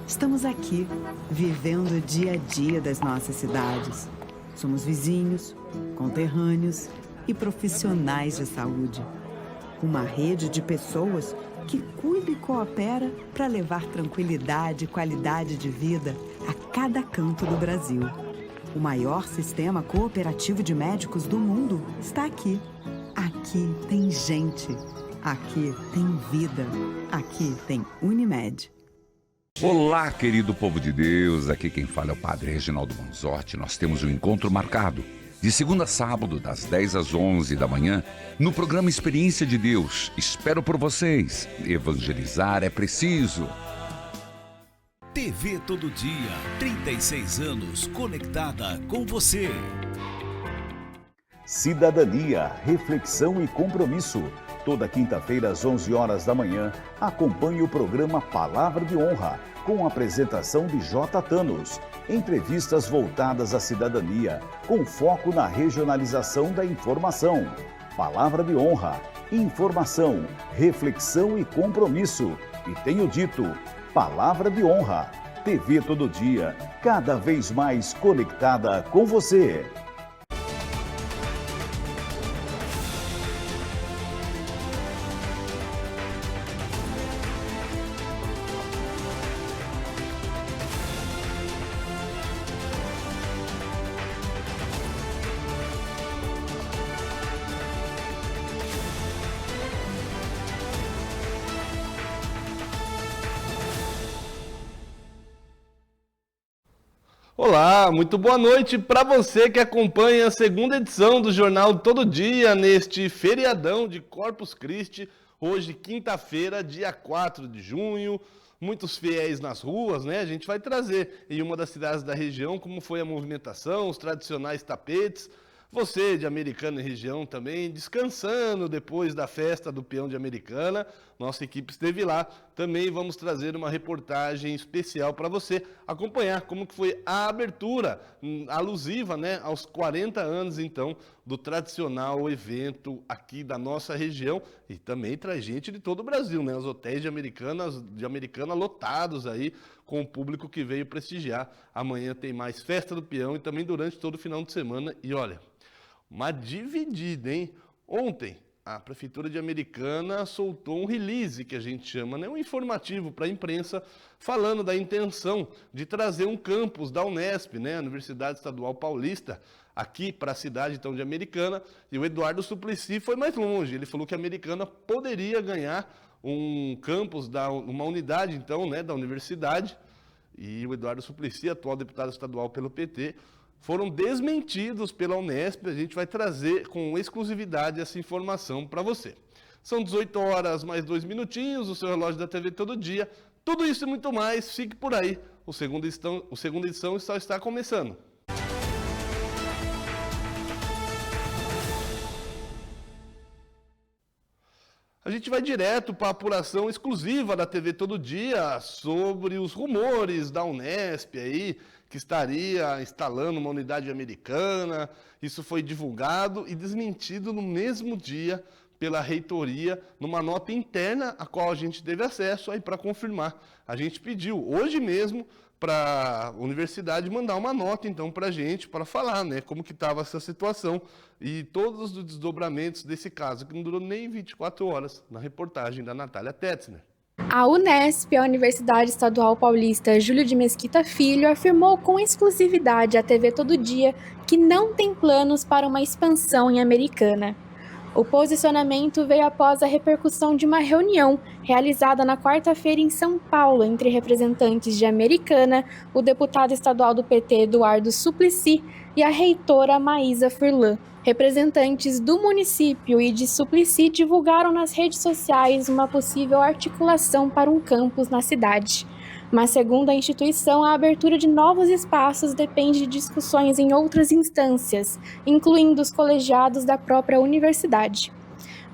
Estamos aqui, vivendo o dia a dia das nossas cidades. Somos vizinhos, conterrâneos e profissionais de saúde. Uma rede de pessoas que cuida e coopera para levar tranquilidade e qualidade de vida a cada canto do Brasil. O maior sistema cooperativo de médicos do mundo está aqui. Aqui tem gente. Aqui tem vida. Aqui tem Unimed. Olá, querido povo de Deus. Aqui quem fala é o Padre Reginaldo Manzotti. Nós temos um encontro marcado de segunda a sábado, das 10 às 11 da manhã, no programa Experiência de Deus. Espero por vocês. Evangelizar é preciso. TV Todo Dia, 36 anos conectada com você. Cidadania, reflexão e compromisso. Toda quinta-feira às 11 horas da manhã, acompanhe o programa Palavra de Honra, com a apresentação de J. Thanos. Entrevistas voltadas à cidadania, com foco na regionalização da informação. Palavra de Honra, informação, reflexão e compromisso. E tenho dito, Palavra de Honra. TV Todo Dia, cada vez mais conectada com você. Olá, muito boa noite para você que acompanha a segunda edição do Jornal Todo Dia neste feriadão de Corpus Christi, hoje quinta-feira, dia 4 de junho, muitos fiéis nas ruas, né? A gente vai trazer em uma das cidades da região como foi a movimentação, os tradicionais tapetes. Você de Americana e região também, descansando depois da festa do Peão de Americana, nossa equipe esteve lá. Também vamos trazer uma reportagem especial para você acompanhar como que foi a abertura alusiva, né, aos 40 anos, então, do tradicional evento aqui da nossa região. E também traz gente de todo o Brasil, né? Os hotéis de Americana lotados aí, com o público que veio prestigiar. Amanhã tem mais festa do Peão e também durante todo o final de semana. E olha, uma dividida, hein? Ontem, a Prefeitura de Americana soltou um release, que a gente chama, né? Um informativo para a imprensa, falando da intenção de trazer um campus da Unesp, né? A Universidade Estadual Paulista, aqui para a cidade então, de Americana. E o Eduardo Suplicy foi mais longe. Ele falou que a Americana poderia ganhar um campus, uma unidade então, né, da universidade. E o Eduardo Suplicy, atual deputado estadual pelo PT, foram desmentidos pela Unesp. A gente vai trazer com exclusividade essa informação para você. São 18 horas mais 2 minutinhos, o seu relógio da TV Todo Dia. Tudo isso e muito mais, fique por aí. O segunda edição só está começando. A gente vai direto para a apuração exclusiva da TV Todo Dia sobre os rumores da Unesp aí, que estaria instalando uma unidade americana. Isso foi divulgado e desmentido no mesmo dia pela reitoria, numa nota interna, a qual a gente teve acesso aí para confirmar. A gente pediu hoje mesmo para a universidade mandar uma nota, então, para a gente, para falar, né, como que estava essa situação e todos os desdobramentos desse caso, que não durou nem 24 horas, na reportagem da Natália Tetzner. A Unesp, a Universidade Estadual Paulista Júlio de Mesquita Filho, afirmou com exclusividade à TV Todo Dia que não tem planos para uma expansão em Americana. O posicionamento veio após a repercussão de uma reunião realizada na quarta-feira em São Paulo entre representantes de Americana, o deputado estadual do PT Eduardo Suplicy e a reitora Maísa Furlan. Representantes do município e de Suplicy divulgaram nas redes sociais uma possível articulação para um campus na cidade. Mas, segundo a instituição, a abertura de novos espaços depende de discussões em outras instâncias, incluindo os colegiados da própria universidade.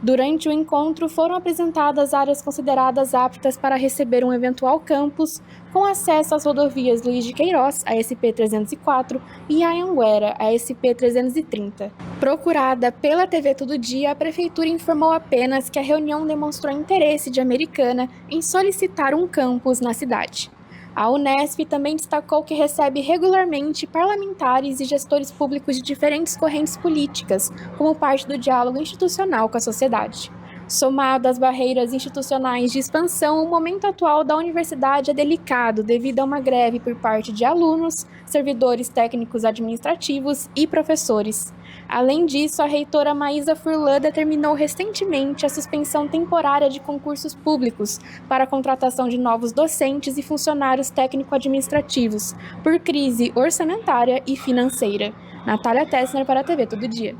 Durante o encontro, foram apresentadas áreas consideradas aptas para receber um eventual campus, com acesso às rodovias Luiz de Queiroz, a SP-304, e a Anhanguera, a SP-330. Procurada pela TV Todo Dia, a Prefeitura informou apenas que a reunião demonstrou interesse de Americana em solicitar um campus na cidade. A Unesp também destacou que recebe regularmente parlamentares e gestores públicos de diferentes correntes políticas, como parte do diálogo institucional com a sociedade. Somado às barreiras institucionais de expansão, o momento atual da universidade é delicado devido a uma greve por parte de alunos, servidores técnicos administrativos e professores. Além disso, a reitora Maísa Furlan determinou recentemente a suspensão temporária de concursos públicos para a contratação de novos docentes e funcionários técnico-administrativos, por crise orçamentária e financeira. Natália Tessner para a TV Todo Dia.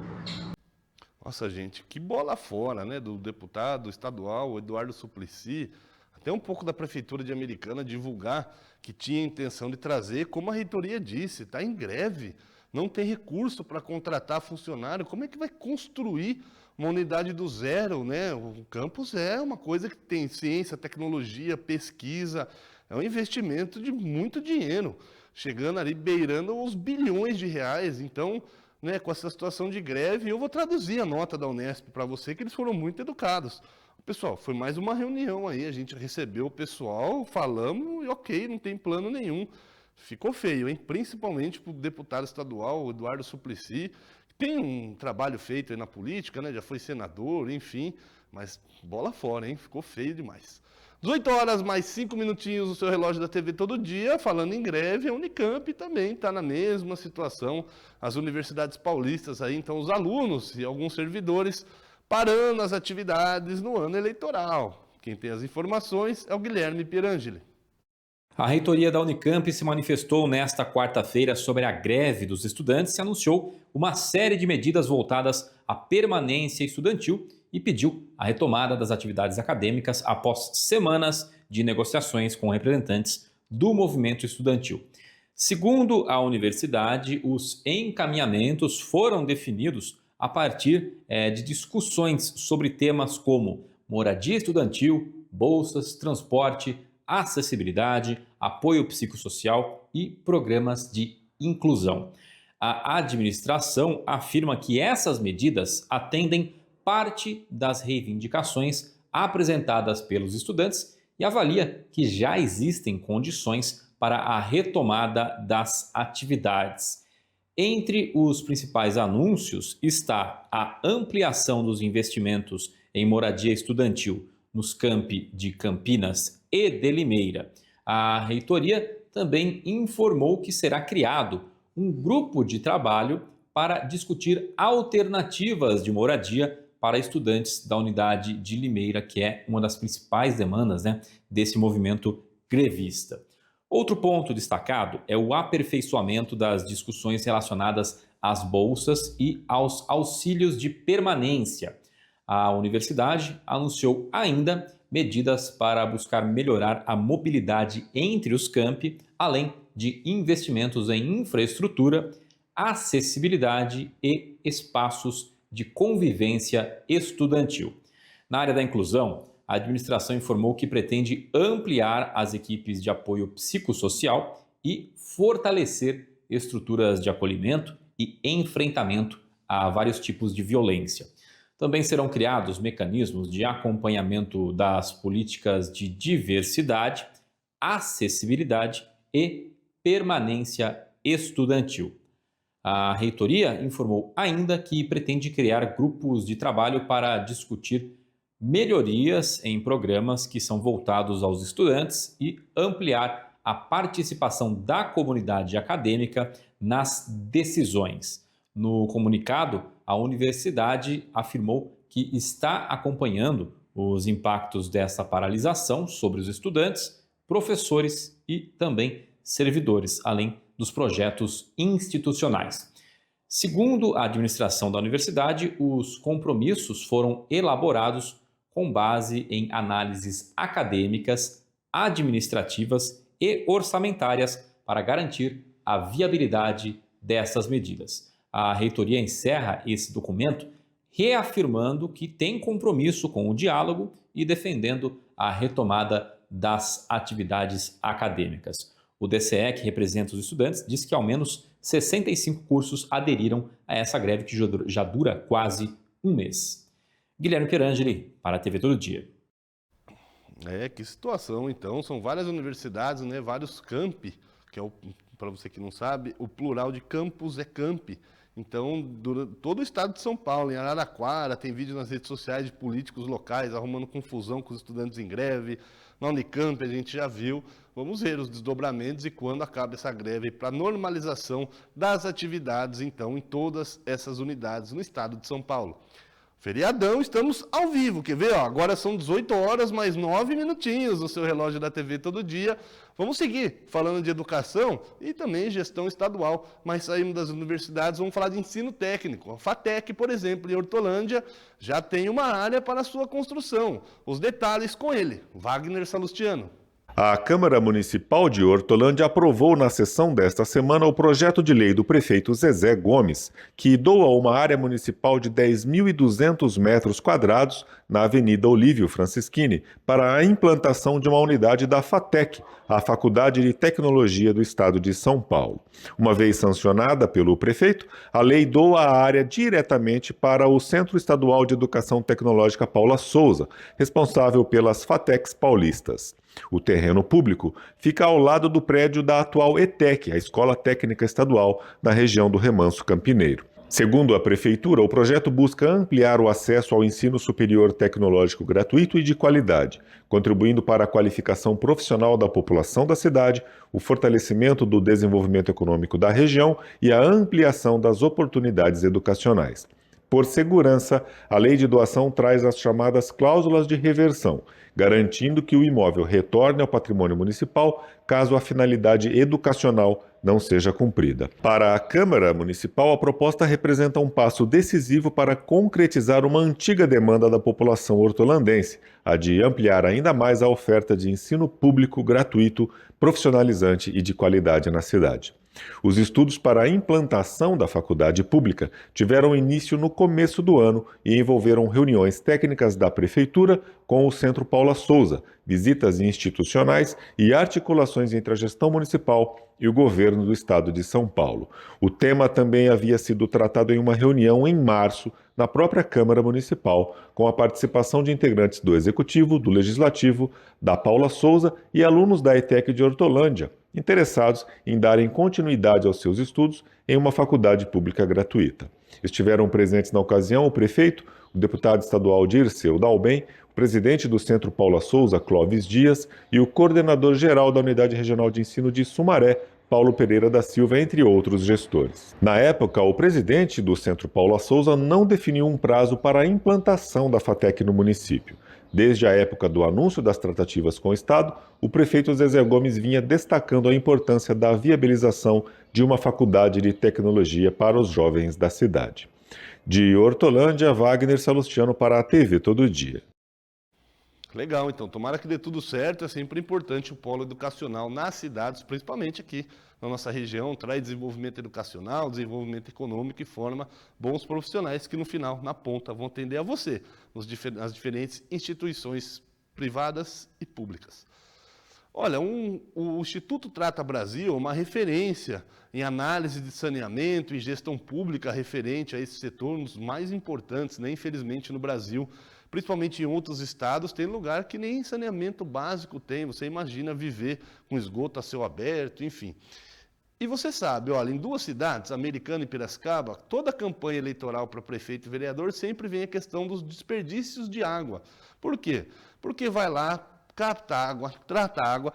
Nossa, gente, que bola fora, né, do deputado estadual Eduardo Suplicy, até um pouco da Prefeitura de Americana divulgar que tinha intenção de trazer, como a reitoria disse, está em greve, não tem recurso para contratar funcionário, como é que vai construir uma unidade do zero, né? O campus é uma coisa que tem ciência, tecnologia, pesquisa, é um investimento de muito dinheiro, chegando ali, beirando os bilhões de reais, então, né, com essa situação de greve, eu vou traduzir a nota da Unesp para você, que eles foram muito educados. Pessoal, foi mais uma reunião aí, a gente recebeu o pessoal, falamos e ok, não tem plano nenhum. Ficou feio, hein? Principalmente para o deputado estadual, Eduardo Suplicy, que tem um trabalho feito aí na política, né? Já foi senador, enfim, mas bola fora, hein? Ficou feio demais. 18 horas mais 5 minutinhos no seu relógio da TV Todo Dia, falando em greve, a Unicamp também está na mesma situação, as universidades paulistas aí, então os alunos e alguns servidores parando as atividades no ano eleitoral. Quem tem as informações é o Guilherme Pierangeli. A reitoria da Unicamp se manifestou nesta quarta-feira sobre a greve dos estudantes e anunciou uma série de medidas voltadas à permanência estudantil e pediu a retomada das atividades acadêmicas após semanas de negociações com representantes do movimento estudantil. Segundo a universidade, os encaminhamentos foram definidos a partir de discussões sobre temas como moradia estudantil, bolsas, transporte, acessibilidade, apoio psicossocial e programas de inclusão. A administração afirma que essas medidas atendem parte das reivindicações apresentadas pelos estudantes e avalia que já existem condições para a retomada das atividades. Entre os principais anúncios está a ampliação dos investimentos em moradia estudantil nos campi de Campinas e de Limeira. A reitoria também informou que será criado um grupo de trabalho para discutir alternativas de moradia para estudantes da unidade de Limeira, que é uma das principais demandas, desse movimento grevista. Outro ponto destacado é o aperfeiçoamento das discussões relacionadas às bolsas e aos auxílios de permanência. A universidade anunciou ainda medidas para buscar melhorar a mobilidade entre os campi, além de investimentos em infraestrutura, acessibilidade e espaços de convivência estudantil. Na área da inclusão, a administração informou que pretende ampliar as equipes de apoio psicossocial e fortalecer estruturas de acolhimento e enfrentamento a vários tipos de violência. Também serão criados mecanismos de acompanhamento das políticas de diversidade, acessibilidade e permanência estudantil. A reitoria informou ainda que pretende criar grupos de trabalho para discutir melhorias em programas que são voltados aos estudantes e ampliar a participação da comunidade acadêmica nas decisões. No comunicado, a universidade afirmou que está acompanhando os impactos dessa paralisação sobre os estudantes, professores e também servidores, além dos projetos institucionais. Segundo a administração da universidade, os compromissos foram elaborados com base em análises acadêmicas, administrativas e orçamentárias para garantir a viabilidade dessas medidas. A reitoria encerra esse documento reafirmando que tem compromisso com o diálogo e defendendo a retomada das atividades acadêmicas. O DCE, que representa os estudantes, diz que ao menos 65 cursos aderiram a essa greve que já dura quase um mês. Guilherme Pierangeli, para a TV Todo Dia. Que situação, então. São várias universidades, né, vários campi, que é, para você que não sabe, o plural de campus é campi. Então, todo o estado de São Paulo, em Araraquara, tem vídeo nas redes sociais de políticos locais arrumando confusão com os estudantes em greve. Na Unicamp a gente já viu. Vamos ver os desdobramentos e quando acaba essa greve para normalização das atividades, então, em todas essas unidades no estado de São Paulo. Feriadão, estamos ao vivo, quer ver? Agora são 18 horas mais 9 minutinhos no seu relógio da TV Todo Dia. Vamos seguir falando de educação e também gestão estadual, mas saímos das universidades, vamos falar de ensino técnico. A FATEC, por exemplo, em Hortolândia, já tem uma área para a sua construção. Os detalhes com ele, Wagner Salustiano. A Câmara Municipal de Hortolândia aprovou na sessão desta semana o projeto de lei do prefeito Zezé Gomes, que doa uma área municipal de 10.200 metros quadrados na Avenida Olívio Francischini para a implantação de uma unidade da FATEC, a Faculdade de Tecnologia do Estado de São Paulo. Uma vez sancionada pelo prefeito, a lei doa a área diretamente para o Centro Estadual de Educação Tecnológica Paula Souza, responsável pelas FATECs paulistas. O terreno público fica ao lado do prédio da atual ETEC, a Escola Técnica Estadual, na região do Remanso Campineiro. Segundo a Prefeitura, o projeto busca ampliar o acesso ao ensino superior tecnológico gratuito e de qualidade, contribuindo para a qualificação profissional da população da cidade, o fortalecimento do desenvolvimento econômico da região e a ampliação das oportunidades educacionais. Por segurança, a lei de doação traz as chamadas cláusulas de reversão, garantindo que o imóvel retorne ao patrimônio municipal caso a finalidade educacional não seja cumprida. Para a Câmara Municipal, a proposta representa um passo decisivo para concretizar uma antiga demanda da população hortolandense, a de ampliar ainda mais a oferta de ensino público gratuito, profissionalizante e de qualidade na cidade. Os estudos para a implantação da faculdade pública tiveram início no começo do ano e envolveram reuniões técnicas da Prefeitura com o Centro Paula Souza, visitas institucionais e articulações entre a gestão municipal e o governo do estado de São Paulo. O tema também havia sido tratado em uma reunião em março na própria Câmara Municipal, com a participação de integrantes do Executivo, do Legislativo, da Paula Souza e alunos da ETEC de Hortolândia, interessados em darem continuidade aos seus estudos em uma faculdade pública gratuita. Estiveram presentes na ocasião o prefeito, o deputado estadual Dirceu Dalben, o presidente do Centro Paula Souza, Clóvis Dias, e o coordenador-geral da Unidade Regional de Ensino de Sumaré, Paulo Pereira da Silva, entre outros gestores. Na época, o presidente do Centro Paula Souza não definiu um prazo para a implantação da FATEC no município. Desde a época do anúncio das tratativas com o Estado, o prefeito Zezé Gomes vinha destacando a importância da viabilização de uma faculdade de tecnologia para os jovens da cidade. De Hortolândia, Wagner Salustiano para a TV Todo Dia. Legal, então, tomara que dê tudo certo. É sempre importante o polo educacional nas cidades, principalmente aqui na nossa região, traz desenvolvimento educacional, desenvolvimento econômico e forma bons profissionais que no final, na ponta, vão atender a você, nas diferentes instituições privadas e públicas. Olha, o Instituto Trata Brasil é uma referência em análise de saneamento e gestão pública referente a esse setor, um dos mais importantes, né, infelizmente, no Brasil. Principalmente em outros estados, tem lugar que nem saneamento básico tem. Você imagina viver com esgoto a céu aberto, enfim. E você sabe, olha, em duas cidades, Americana e Piracicaba, toda a campanha eleitoral para prefeito e vereador sempre vem a questão dos desperdícios de água. Por quê? Porque vai lá, capta água, trata água.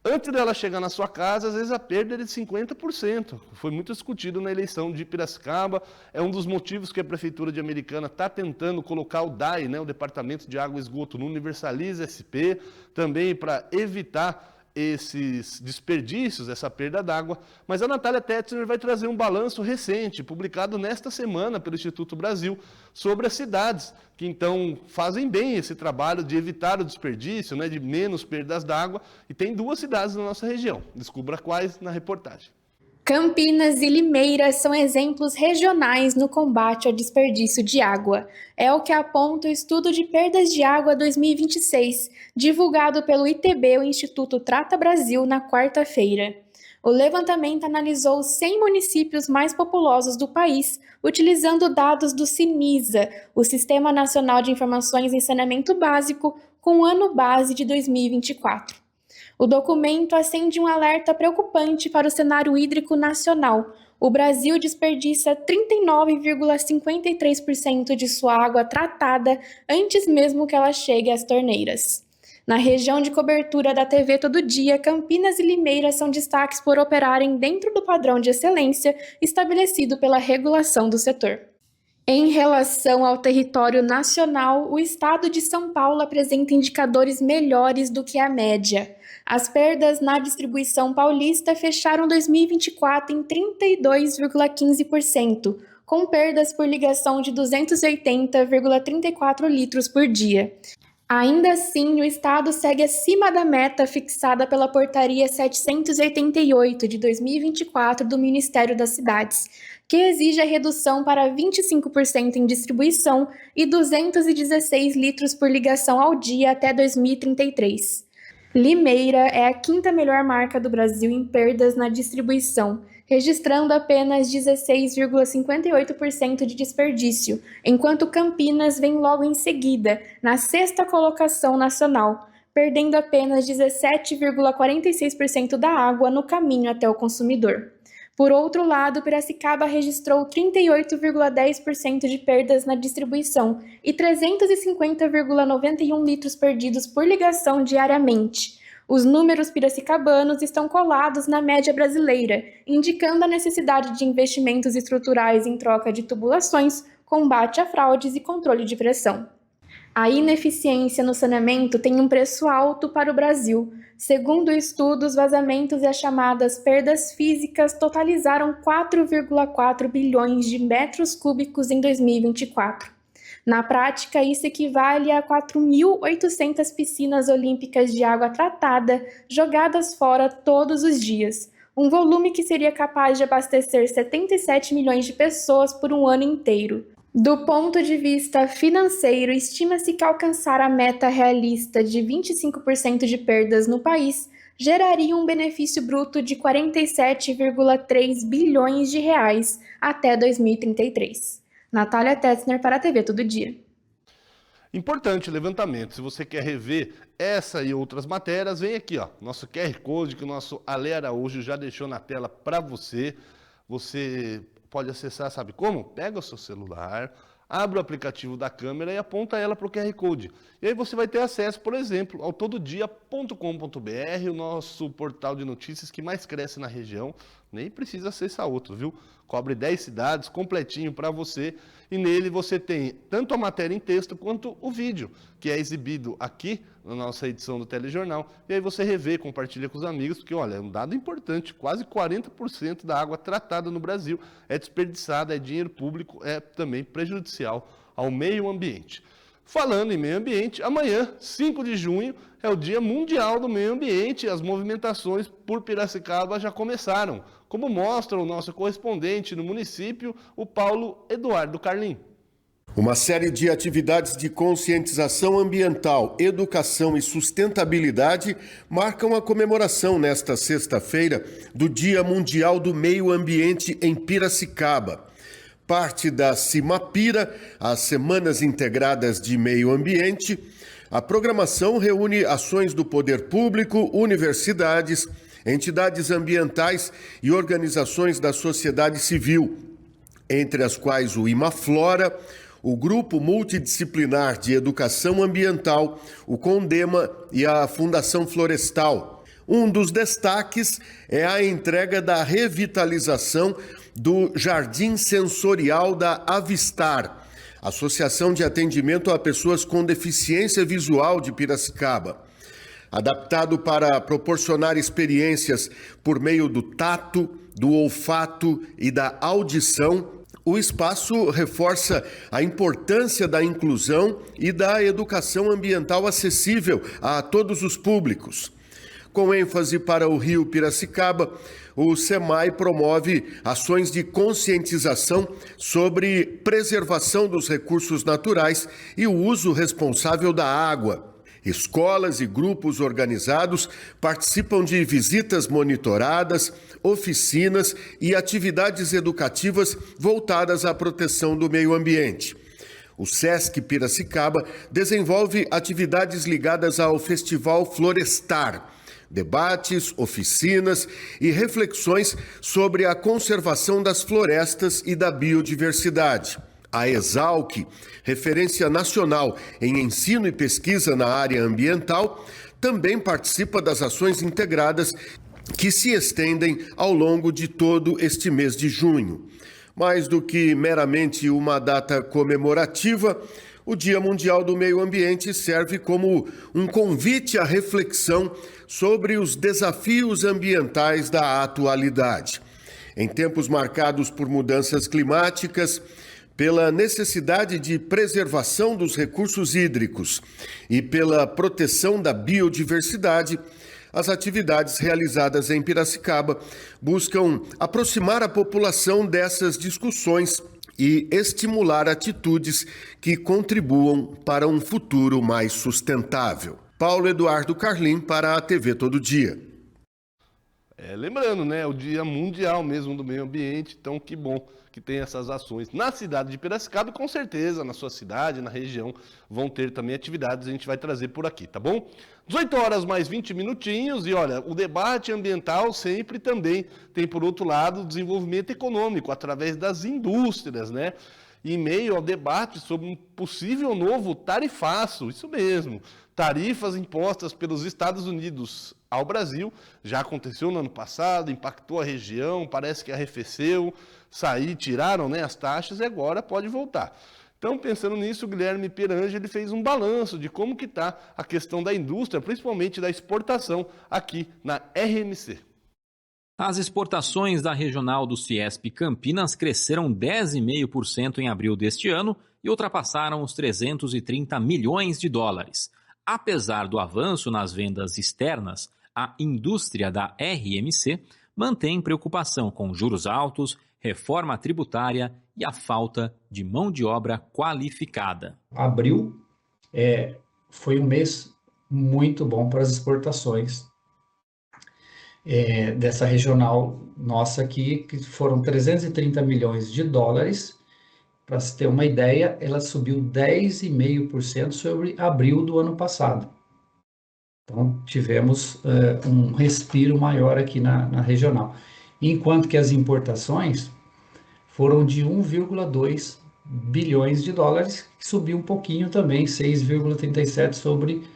Antes dela chegar na sua casa, às vezes a perda é de 50%. Foi muito discutido na eleição de Piracicaba. É um dos motivos que a Prefeitura de Americana está tentando colocar o DAE, né, o Departamento de Água e Esgoto, no Universaliza SP, também para evitar esses desperdícios, essa perda d'água. Mas a Natália Tetzner vai trazer um balanço recente, publicado nesta semana pelo Instituto Brasil, sobre as cidades que então fazem bem esse trabalho de evitar o desperdício, né, de menos perdas d'água, e tem duas cidades na nossa região. Descubra quais na reportagem. Campinas e Limeira são exemplos regionais no combate ao desperdício de água. É o que aponta o Estudo de Perdas de Água 2026, divulgado pelo ITB, o Instituto Trata Brasil, na quarta-feira. O levantamento analisou os 100 municípios mais populosos do país, utilizando dados do CINISA, o Sistema Nacional de Informações em Saneamento Básico, com o ano base de 2024. O documento acende um alerta preocupante para o cenário hídrico nacional. O Brasil desperdiça 39,53% de sua água tratada antes mesmo que ela chegue às torneiras. Na região de cobertura da TV Todo Dia, Campinas e Limeira são destaques por operarem dentro do padrão de excelência estabelecido pela regulação do setor. Em relação ao território nacional, o estado de São Paulo apresenta indicadores melhores do que a média. As perdas na distribuição paulista fecharam 2024 em 32,15%, com perdas por ligação de 280,34 litros por dia. Ainda assim, o estado segue acima da meta fixada pela Portaria 788 de 2024 do Ministério das Cidades, que exige a redução para 25% em distribuição e 216 litros por ligação ao dia até 2033. Limeira é a quinta melhor marca do Brasil em perdas na distribuição, registrando apenas 16,58% de desperdício, enquanto Campinas vem logo em seguida, na sexta colocação nacional, perdendo apenas 17,46% da água no caminho até o consumidor. Por outro lado, Piracicaba registrou 38,10% de perdas na distribuição e 350,91 litros perdidos por ligação diariamente. Os números piracicabanos estão colados na média brasileira, indicando a necessidade de investimentos estruturais em troca de tubulações, combate a fraudes e controle de pressão. A ineficiência no saneamento tem um preço alto para o Brasil. Segundo o estudo, os vazamentos e as chamadas perdas físicas totalizaram 4,4 bilhões de metros cúbicos em 2024. Na prática, isso equivale a 4.800 piscinas olímpicas de água tratada jogadas fora todos os dias, um volume que seria capaz de abastecer 77 milhões de pessoas por um ano inteiro. Do ponto de vista financeiro, estima-se que alcançar a meta realista de 25% de perdas no país geraria um benefício bruto de 47,3 bilhões de reais até 2033. Natália Tetzner para a TV Todo Dia. Importante levantamento. Se você quer rever essa e outras matérias, vem aqui, ó, nosso QR Code que o nosso Ale Araújo já deixou na tela para você. Você pode acessar, sabe como? Pega o seu celular, abre o aplicativo da câmera e aponta ela para o QR Code. E aí você vai ter acesso, por exemplo, ao tododia.com.br, o nosso portal de notícias que mais cresce na região. Nem precisa acessar outro, viu? Cobre 10 cidades, completinho para você. E nele você tem tanto a matéria em texto quanto o vídeo, que é exibido aqui na nossa edição do Telejornal. E aí você revê, compartilha com os amigos, porque, olha, é um dado importante. Quase 40% da água tratada no Brasil é desperdiçada, é dinheiro público, é também prejudicial ao meio ambiente. Falando em meio ambiente, amanhã, 5 de junho, é o Dia Mundial do Meio Ambiente e as movimentações por Piracicaba já começaram, como mostra o nosso correspondente no município, o Paulo Eduardo Carlim. Uma série de atividades de conscientização ambiental, educação e sustentabilidade marcam a comemoração nesta sexta-feira do Dia Mundial do Meio Ambiente em Piracicaba. Parte da Cimapira, as Semanas Integradas de Meio Ambiente, a programação reúne ações do poder público, universidades, entidades ambientais e organizações da sociedade civil, entre as quais o Imaflora, o Grupo Multidisciplinar de Educação Ambiental, o Condema e a Fundação Florestal. Um dos destaques é a entrega da revitalização do Jardim Sensorial da Avistar, Associação de Atendimento a Pessoas com Deficiência Visual de Piracicaba. Adaptado para proporcionar experiências por meio do tato, do olfato e da audição, o espaço reforça a importância da inclusão e da educação ambiental acessível a todos os públicos. Com ênfase para o Rio Piracicaba, o SEMAI promove ações de conscientização sobre preservação dos recursos naturais e o uso responsável da água. Escolas e grupos organizados participam de visitas monitoradas, oficinas e atividades educativas voltadas à proteção do meio ambiente. O Sesc Piracicaba desenvolve atividades ligadas ao Festival Florestar, debates, oficinas e reflexões sobre a conservação das florestas e da biodiversidade. A Exalc, referência nacional em ensino e pesquisa na área ambiental, também participa das ações integradas que se estendem ao longo de todo este mês de junho. Mais do que meramente uma data comemorativa, o Dia Mundial do Meio Ambiente serve como um convite à reflexão sobre os desafios ambientais da atualidade. Em tempos marcados por mudanças climáticas, pela necessidade de preservação dos recursos hídricos e pela proteção da biodiversidade, as atividades realizadas em Piracicaba buscam aproximar a população dessas discussões e estimular atitudes que contribuam para um futuro mais sustentável. Paulo Eduardo Carlim para a TV Todo Dia. Lembrando, né, o Dia Mundial mesmo do Meio Ambiente, então que bom que tem essas ações na cidade de Piracicaba e com certeza na sua cidade, na região, vão ter também atividades, a gente vai trazer por aqui, tá bom? 18 horas mais 20 minutinhos e olha, o debate ambiental sempre também tem por outro lado o desenvolvimento econômico através das indústrias, né? Em meio ao debate sobre um possível novo tarifaço, isso mesmo, tarifas impostas pelos Estados Unidos ao Brasil, já aconteceu no ano passado, impactou a região, parece que arrefeceu, tiraram, né, as taxas e agora pode voltar. Então, pensando nisso, o Guilherme Perange ele fez um balanço de como que está a questão da indústria, principalmente da exportação aqui na RMC. As exportações da regional do Ciesp Campinas cresceram 10,5% em abril deste ano e ultrapassaram os 330 milhões de dólares. Apesar do avanço nas vendas externas, a indústria da RMC mantém preocupação com juros altos, reforma tributária e a falta de mão de obra qualificada. Abril foi um mês muito bom para as exportações dessa regional nossa aqui, que foram 330 milhões de dólares. Para se ter uma ideia, ela subiu 10,5% sobre abril do ano passado. Então, tivemos um respiro maior aqui na regional. Enquanto que as importações foram de 1,2 bilhões de dólares, que subiu um pouquinho também, 6,37% sobre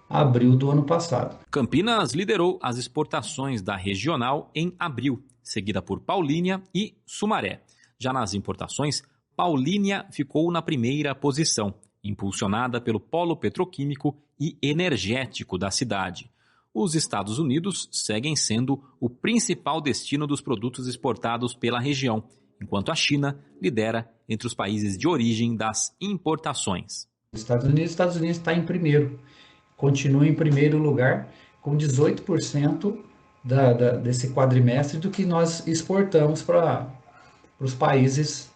abril do ano passado. Campinas liderou as exportações da regional em abril, seguida por Paulínia e Sumaré. Já nas importações, Paulínia ficou na primeira posição, impulsionada pelo polo petroquímico e energético da cidade. Os Estados Unidos seguem sendo o principal destino dos produtos exportados pela região, enquanto a China lidera entre os países de origem das importações. Os Estados Unidos está em primeiro, continua em primeiro lugar, com 18% desse quadrimestre do que nós exportamos para os países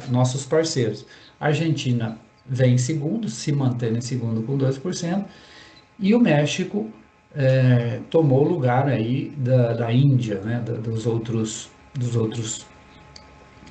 nossos parceiros. A Argentina vem em segundo, se mantendo em segundo com 2%, e o México tomou o lugar aí da Índia, né, dos outros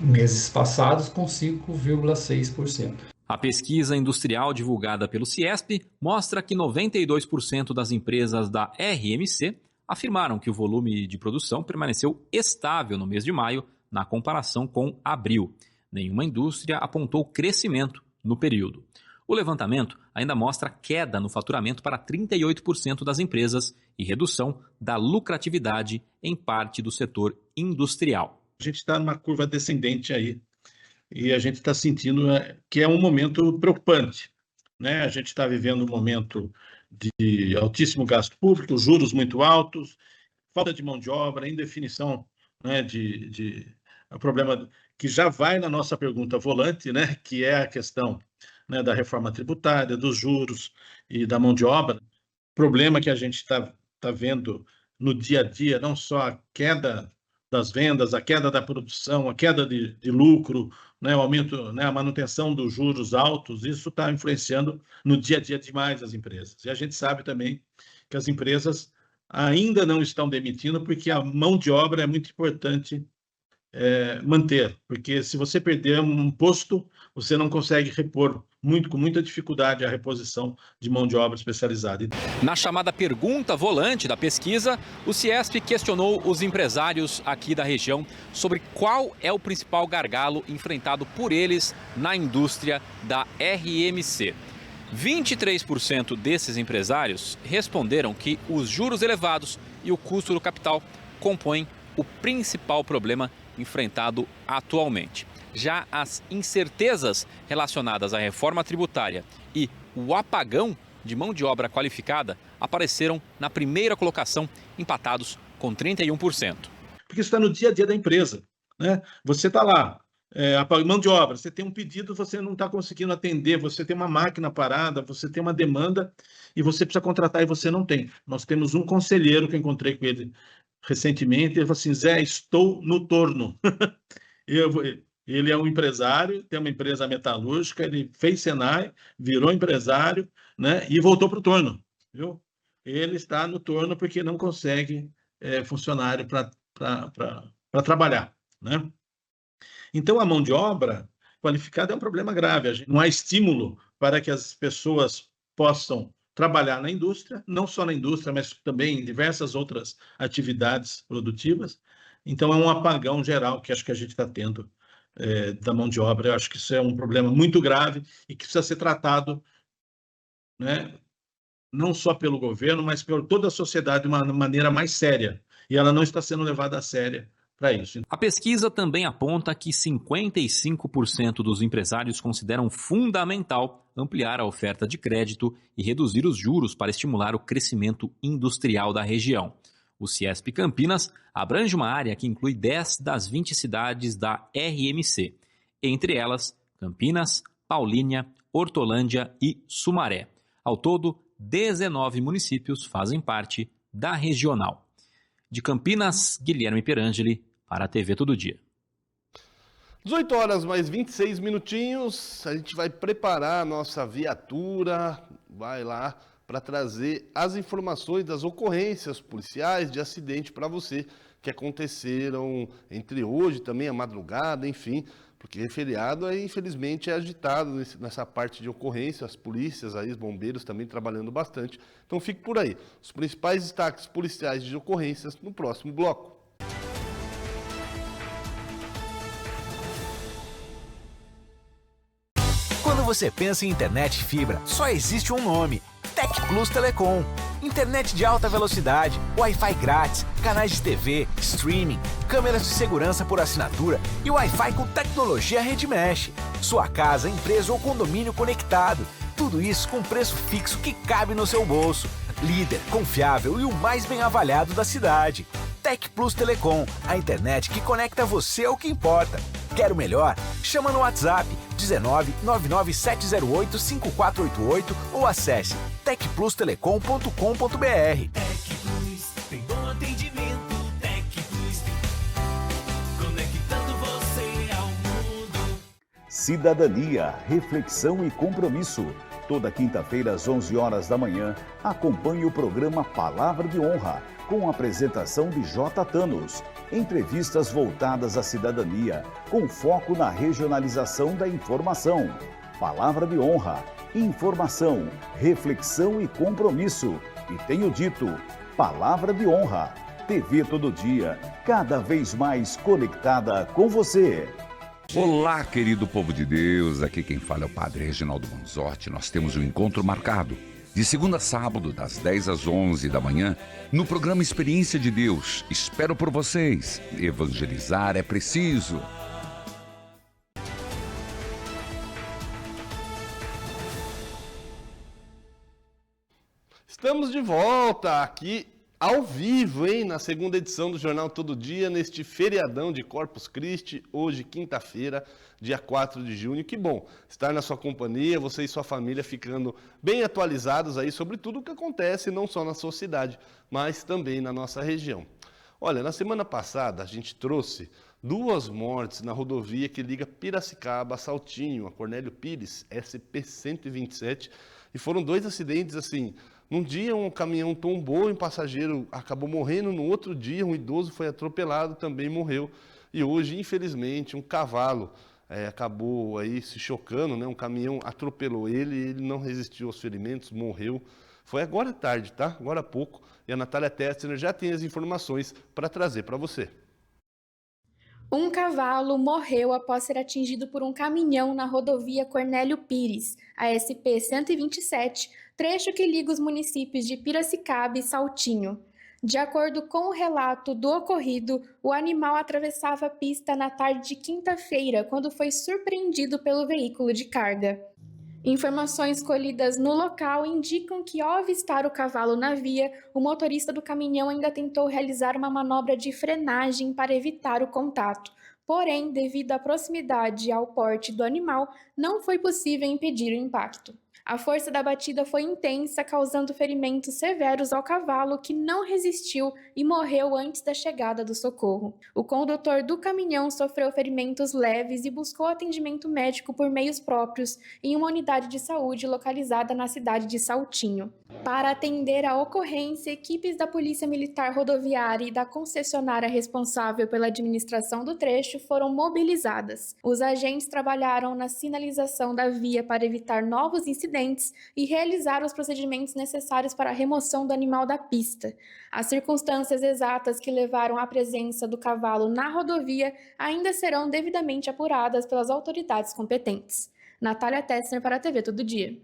meses passados, com 5,6%. A pesquisa industrial divulgada pelo Ciesp mostra que 92% das empresas da RMC afirmaram que o volume de produção permaneceu estável no mês de maio na comparação com abril. Nenhuma indústria apontou crescimento no período. O levantamento ainda mostra queda no faturamento para 38% das empresas e redução da lucratividade em parte do setor industrial. A gente está numa curva descendente aí e a gente está sentindo que é um momento preocupante, né? A gente está vivendo um momento de altíssimo gasto público, juros muito altos, falta de mão de obra, indefinição, né, o problema que já vai na nossa pergunta volante, né, que é a questão, né, da reforma tributária, dos juros e da mão de obra. Problema que a gente está vendo no dia a dia, não só a queda das vendas, a queda da produção, a queda de lucro, né, o aumento, né, a manutenção dos juros altos, isso está influenciando no dia a dia demais as empresas. E a gente sabe também que as empresas ainda não estão demitindo porque a mão de obra é muito importante manter, porque se você perder um posto, você não consegue repor com muita dificuldade a reposição de mão de obra especializada. Na chamada pergunta volante da pesquisa, o CIESP questionou os empresários aqui da região sobre qual é o principal gargalo enfrentado por eles na indústria da RMC. 23% desses empresários responderam que os juros elevados e o custo do capital compõem o principal problema enfrentado atualmente. Já as incertezas relacionadas à reforma tributária e o apagão de mão de obra qualificada apareceram na primeira colocação, empatados com 31%. Porque isso está no dia a dia da empresa, né? Você está lá, mão de obra, você tem um pedido, você não está conseguindo atender, você tem uma máquina parada, você tem uma demanda e você precisa contratar e você não tem. Nós temos um conselheiro que eu encontrei com ele recentemente, ele falou assim: Zé, estou no torno. Ele é um empresário, tem uma empresa metalúrgica, ele fez Senai, virou empresário, né, e voltou para o torno, viu? Ele está no torno porque não consegue funcionário para trabalhar, né? Então, a mão de obra qualificada é um problema grave. Não há estímulo para que as pessoas possam trabalhar na indústria, não só na indústria, mas também em diversas outras atividades produtivas. Então, é um apagão geral que acho que a gente está tendo da mão de obra. Eu acho que isso é um problema muito grave e que precisa ser tratado, né, não só pelo governo, mas por toda a sociedade de uma maneira mais séria. E ela não está sendo levada a sério para isso. A pesquisa também aponta que 55% dos empresários consideram fundamental ampliar a oferta de crédito e reduzir os juros para estimular o crescimento industrial da região. O CIESP Campinas abrange uma área que inclui 10 das 20 cidades da RMC, entre elas Campinas, Paulínia, Hortolândia e Sumaré. Ao todo, 19 municípios fazem parte da regional. De Campinas, Guilherme Perangeli, para a TV Todo Dia. 18 horas mais 26 minutinhos, a gente vai preparar a nossa viatura, vai lá para trazer as informações das ocorrências policiais de acidente para você que aconteceram entre hoje também a madrugada, enfim, porque feriado aí, infelizmente é agitado nessa parte de ocorrência, as polícias aí, os bombeiros também trabalhando bastante. Então fique por aí. Os principais destaques policiais de ocorrências no próximo bloco. Quando você pensa em internet fibra, só existe um nome: TecPlus Telecom. Internet de alta velocidade, Wi-Fi grátis, canais de TV, streaming, câmeras de segurança por assinatura e Wi-Fi com tecnologia Rede Mesh. Sua casa, empresa ou condomínio conectado. Tudo isso com preço fixo que cabe no seu bolso. Líder, confiável e o mais bem avaliado da cidade. TecPlus Telecom, a internet que conecta você ao que importa. Quer o melhor? Chama no WhatsApp 19 99708 5488 ou acesse tecplustelecom.com.br. TecPlus tem bom atendimento. TecPlus conectando você ao mundo. Cidadania, reflexão e compromisso. Toda quinta-feira às 11 horas da manhã, acompanhe o programa Palavra de Honra, com a apresentação de J. Thanos. Entrevistas voltadas à cidadania, com foco na regionalização da informação. Palavra de Honra, informação, reflexão e compromisso. E tenho dito, Palavra de Honra. TV Todo Dia, cada vez mais conectada com você. Olá, querido povo de Deus, aqui quem fala é o Padre Reginaldo Manzotti. Nós temos um encontro marcado, de segunda a sábado, das 10 às 11 da manhã, no programa Experiência de Deus. Espero por vocês. Evangelizar é preciso. Estamos de volta aqui ao vivo, hein? Na segunda edição do Jornal Todo Dia, neste feriadão de Corpus Christi, hoje, quinta-feira, dia 4 de junho. Que bom estar na sua companhia, você e sua família ficando bem atualizados aí sobre tudo o que acontece, não só na sua cidade, mas também na nossa região. Olha, na semana passada a gente trouxe 2 mortes na rodovia que liga Piracicaba a Saltinho, a Cornélio Pires, SP-127, e foram 2 acidentes assim. Num dia, um caminhão tombou e um passageiro acabou morrendo. No outro dia, um idoso foi atropelado, também morreu. E hoje, infelizmente, um cavalo acabou aí se chocando, né? Um caminhão atropelou ele, ele não resistiu aos ferimentos, morreu. Foi agora à tarde, tá? Agora há pouco. E a Natália Tessner já tem as informações para trazer para você. Um cavalo morreu após ser atingido por um caminhão na rodovia Cornélio Pires, a SP-127, trecho que liga os municípios de Piracicaba e Saltinho. De acordo com o relato do ocorrido, o animal atravessava a pista na tarde de quinta-feira, quando foi surpreendido pelo veículo de carga. Informações colhidas no local indicam que, ao avistar o cavalo na via, o motorista do caminhão ainda tentou realizar uma manobra de frenagem para evitar o contato. Porém, devido à proximidade e ao porte do animal, não foi possível impedir o impacto. A força da batida foi intensa, causando ferimentos severos ao cavalo, que não resistiu e morreu antes da chegada do socorro. O condutor do caminhão sofreu ferimentos leves e buscou atendimento médico por meios próprios em uma unidade de saúde localizada na cidade de Saltinho. Para atender a ocorrência, equipes da Polícia Militar Rodoviária e da concessionária responsável pela administração do trecho foram mobilizadas. Os agentes trabalharam na sinalização da via para evitar novos incidentes e realizar os procedimentos necessários para a remoção do animal da pista. As circunstâncias exatas que levaram à presença do cavalo na rodovia ainda serão devidamente apuradas pelas autoridades competentes. Natália Tessner para a TV Todo Dia.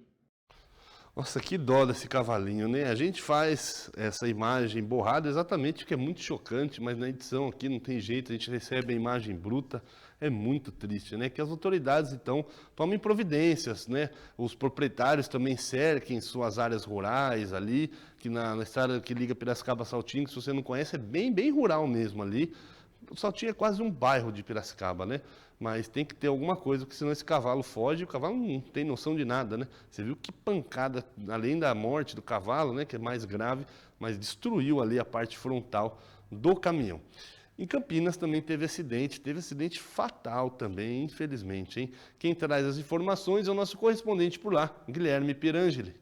Nossa, que dó desse cavalinho, né? A gente faz essa imagem borrada exatamente porque é muito chocante, mas na edição aqui não tem jeito, a gente recebe a imagem bruta. É muito triste, né? Que as autoridades, então, tomem providências, né? Os proprietários também cerquem suas áreas rurais ali, que na estrada que liga Piracicaba a Saltinho, que se você não conhece, é bem rural mesmo ali. O Saltinho é quase um bairro de Piracicaba, né? Mas tem que ter alguma coisa, porque senão esse cavalo foge, o cavalo não tem noção de nada, né? Você viu que pancada, além da morte do cavalo, né? Que é mais grave, mas destruiu ali a parte frontal do caminhão. Em Campinas também teve acidente fatal também, infelizmente, hein? Quem traz as informações é o nosso correspondente por lá, Guilherme Pirangeli.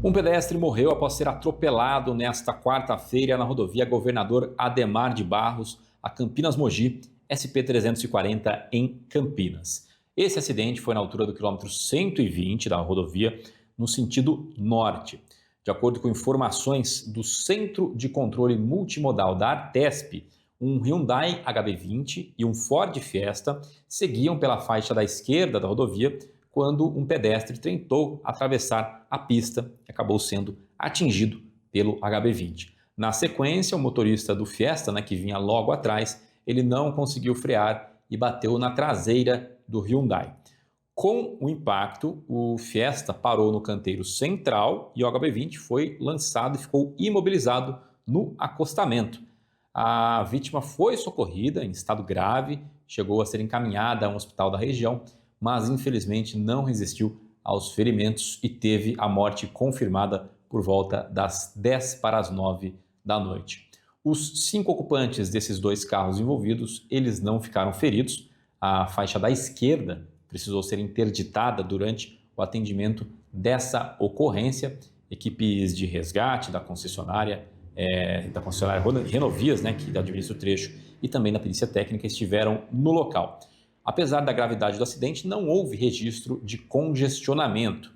Um pedestre morreu após ser atropelado nesta quarta-feira na rodovia Governador Adhemar de Barros, a Campinas-Mogi, SP-340 em Campinas. Esse acidente foi na altura do quilômetro 120 da rodovia, no sentido norte. De acordo com informações do Centro de Controle Multimodal da Artesp, um Hyundai HB20 e um Ford Fiesta seguiam pela faixa da esquerda da rodovia quando um pedestre tentou atravessar a pista e acabou sendo atingido pelo HB20. Na sequência, o motorista do Fiesta, que vinha logo atrás, ele não conseguiu frear e bateu na traseira do Hyundai. Com o impacto, o Fiesta parou no canteiro central e o HB20 foi lançado e ficou imobilizado no acostamento. A vítima foi socorrida em estado grave, chegou a ser encaminhada a um hospital da região, mas infelizmente não resistiu aos ferimentos e teve a morte confirmada por volta das 10 para as 9 da noite. Os 5 ocupantes desses 2 carros envolvidos, eles não ficaram feridos. A faixa da esquerda precisou ser interditada durante o atendimento dessa ocorrência. Equipes de resgate da concessionária Renovias, que administra o trecho, e também da perícia técnica estiveram no local. Apesar da gravidade do acidente, não houve registro de congestionamento.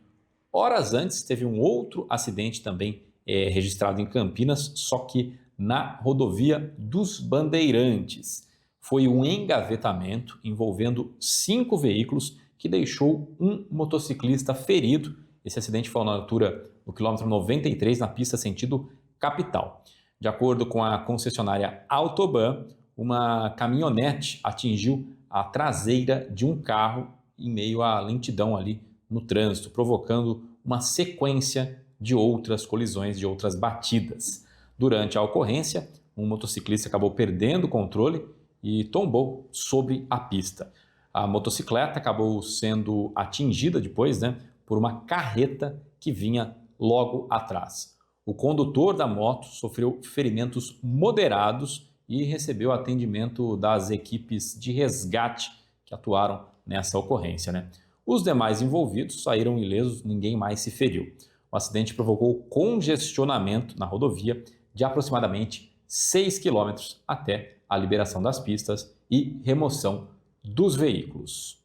Horas antes, teve um outro acidente também registrado em Campinas, só que na rodovia dos Bandeirantes. Foi um engavetamento envolvendo 5 veículos que deixou um motociclista ferido. Esse acidente foi na altura do quilômetro 93, na pista sentido capital. De acordo com a concessionária Autoban, uma caminhonete atingiu a traseira de um carro em meio à lentidão ali no trânsito, provocando uma sequência de outras colisões, de outras batidas. Durante a ocorrência, um motociclista acabou perdendo o controle e tombou sobre a pista. A motocicleta acabou sendo atingida depois, por uma carreta que vinha logo atrás. O condutor da moto sofreu ferimentos moderados e recebeu atendimento das equipes de resgate que atuaram nessa ocorrência. Os demais envolvidos saíram ilesos, ninguém mais se feriu. O acidente provocou congestionamento na rodovia de aproximadamente 6 quilômetros até a liberação das pistas e remoção dos veículos.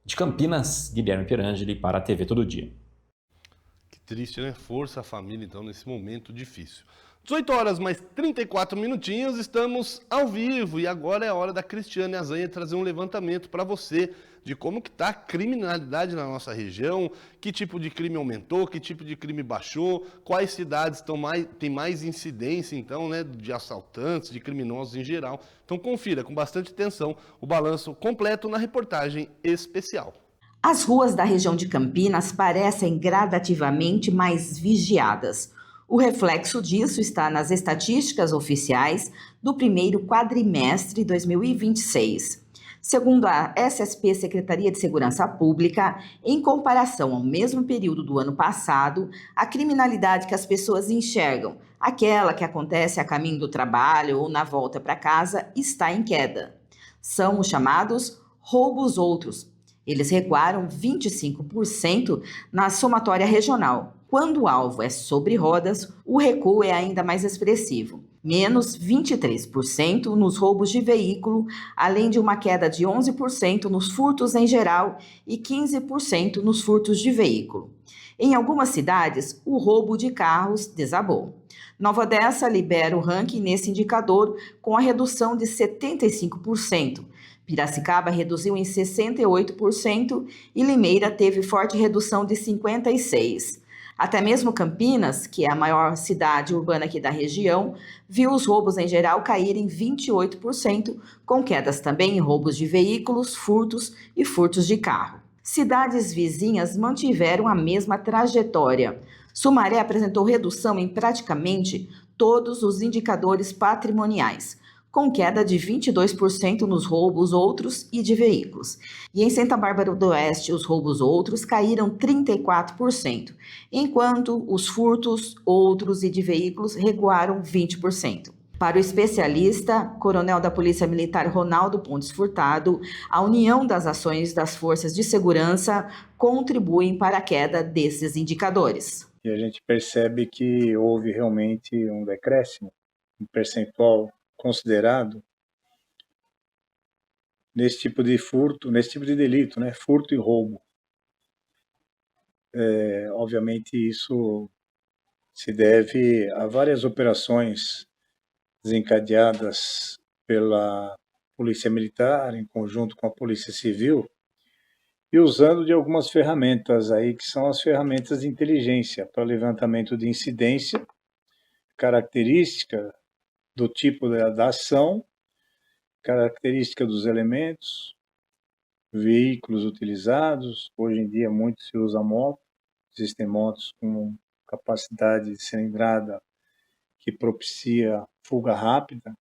De Campinas, Guilherme Pierangeli para a TV Todo Dia. Que triste, né? Força a família, então, nesse momento difícil. 18 horas mais 34 minutinhos, estamos ao vivo e agora é a hora da Cristiane Azanha trazer um levantamento para você de como que está a criminalidade na nossa região, que tipo de crime aumentou, que tipo de crime baixou, quais cidades têm mais incidência, então, né, de assaltantes, de criminosos em geral. Então confira com bastante atenção o balanço completo na reportagem especial. As ruas da região de Campinas parecem gradativamente mais vigiadas. O reflexo disso está nas estatísticas oficiais do primeiro quadrimestre de 2026. Segundo a SSP, Secretaria de Segurança Pública, em comparação ao mesmo período do ano passado, a criminalidade que as pessoas enxergam, aquela que acontece a caminho do trabalho ou na volta para casa, está em queda. São os chamados roubos outros. Eles recuaram 25% na somatória regional. Quando o alvo é sobre rodas, o recuo é ainda mais expressivo. Menos 23% nos roubos de veículo, além de uma queda de 11% nos furtos em geral e 15% nos furtos de veículo. Em algumas cidades, o roubo de carros desabou. Nova Odessa lidera o ranking nesse indicador com a redução de 75%. Piracicaba reduziu em 68% e Limeira teve forte redução de 56%. Até mesmo Campinas, que é a maior cidade urbana aqui da região, viu os roubos em geral caírem 28%, com quedas também em roubos de veículos, furtos e furtos de carro. Cidades vizinhas mantiveram a mesma trajetória. Sumaré apresentou redução em praticamente todos os indicadores patrimoniais, com queda de 22% nos roubos outros e de veículos. E em Santa Bárbara do Oeste, os roubos outros caíram 34%, enquanto os furtos outros e de veículos recuaram 20%. Para o especialista, coronel da Polícia Militar Ronaldo Pontes Furtado, a união das ações das forças de segurança contribuem para a queda desses indicadores. E a gente percebe que houve realmente um decréscimo, um percentual considerado nesse tipo de furto, nesse tipo de delito, né? Furto e roubo. Obviamente isso se deve a várias operações desencadeadas pela Polícia Militar em conjunto com a Polícia Civil e usando de algumas ferramentas aí que são as ferramentas de inteligência para levantamento de incidência, característica do tipo da ação, característica dos elementos, veículos utilizados. Hoje em dia muito se usa moto, existem motos com capacidade de cilindrada que propicia fuga rápida.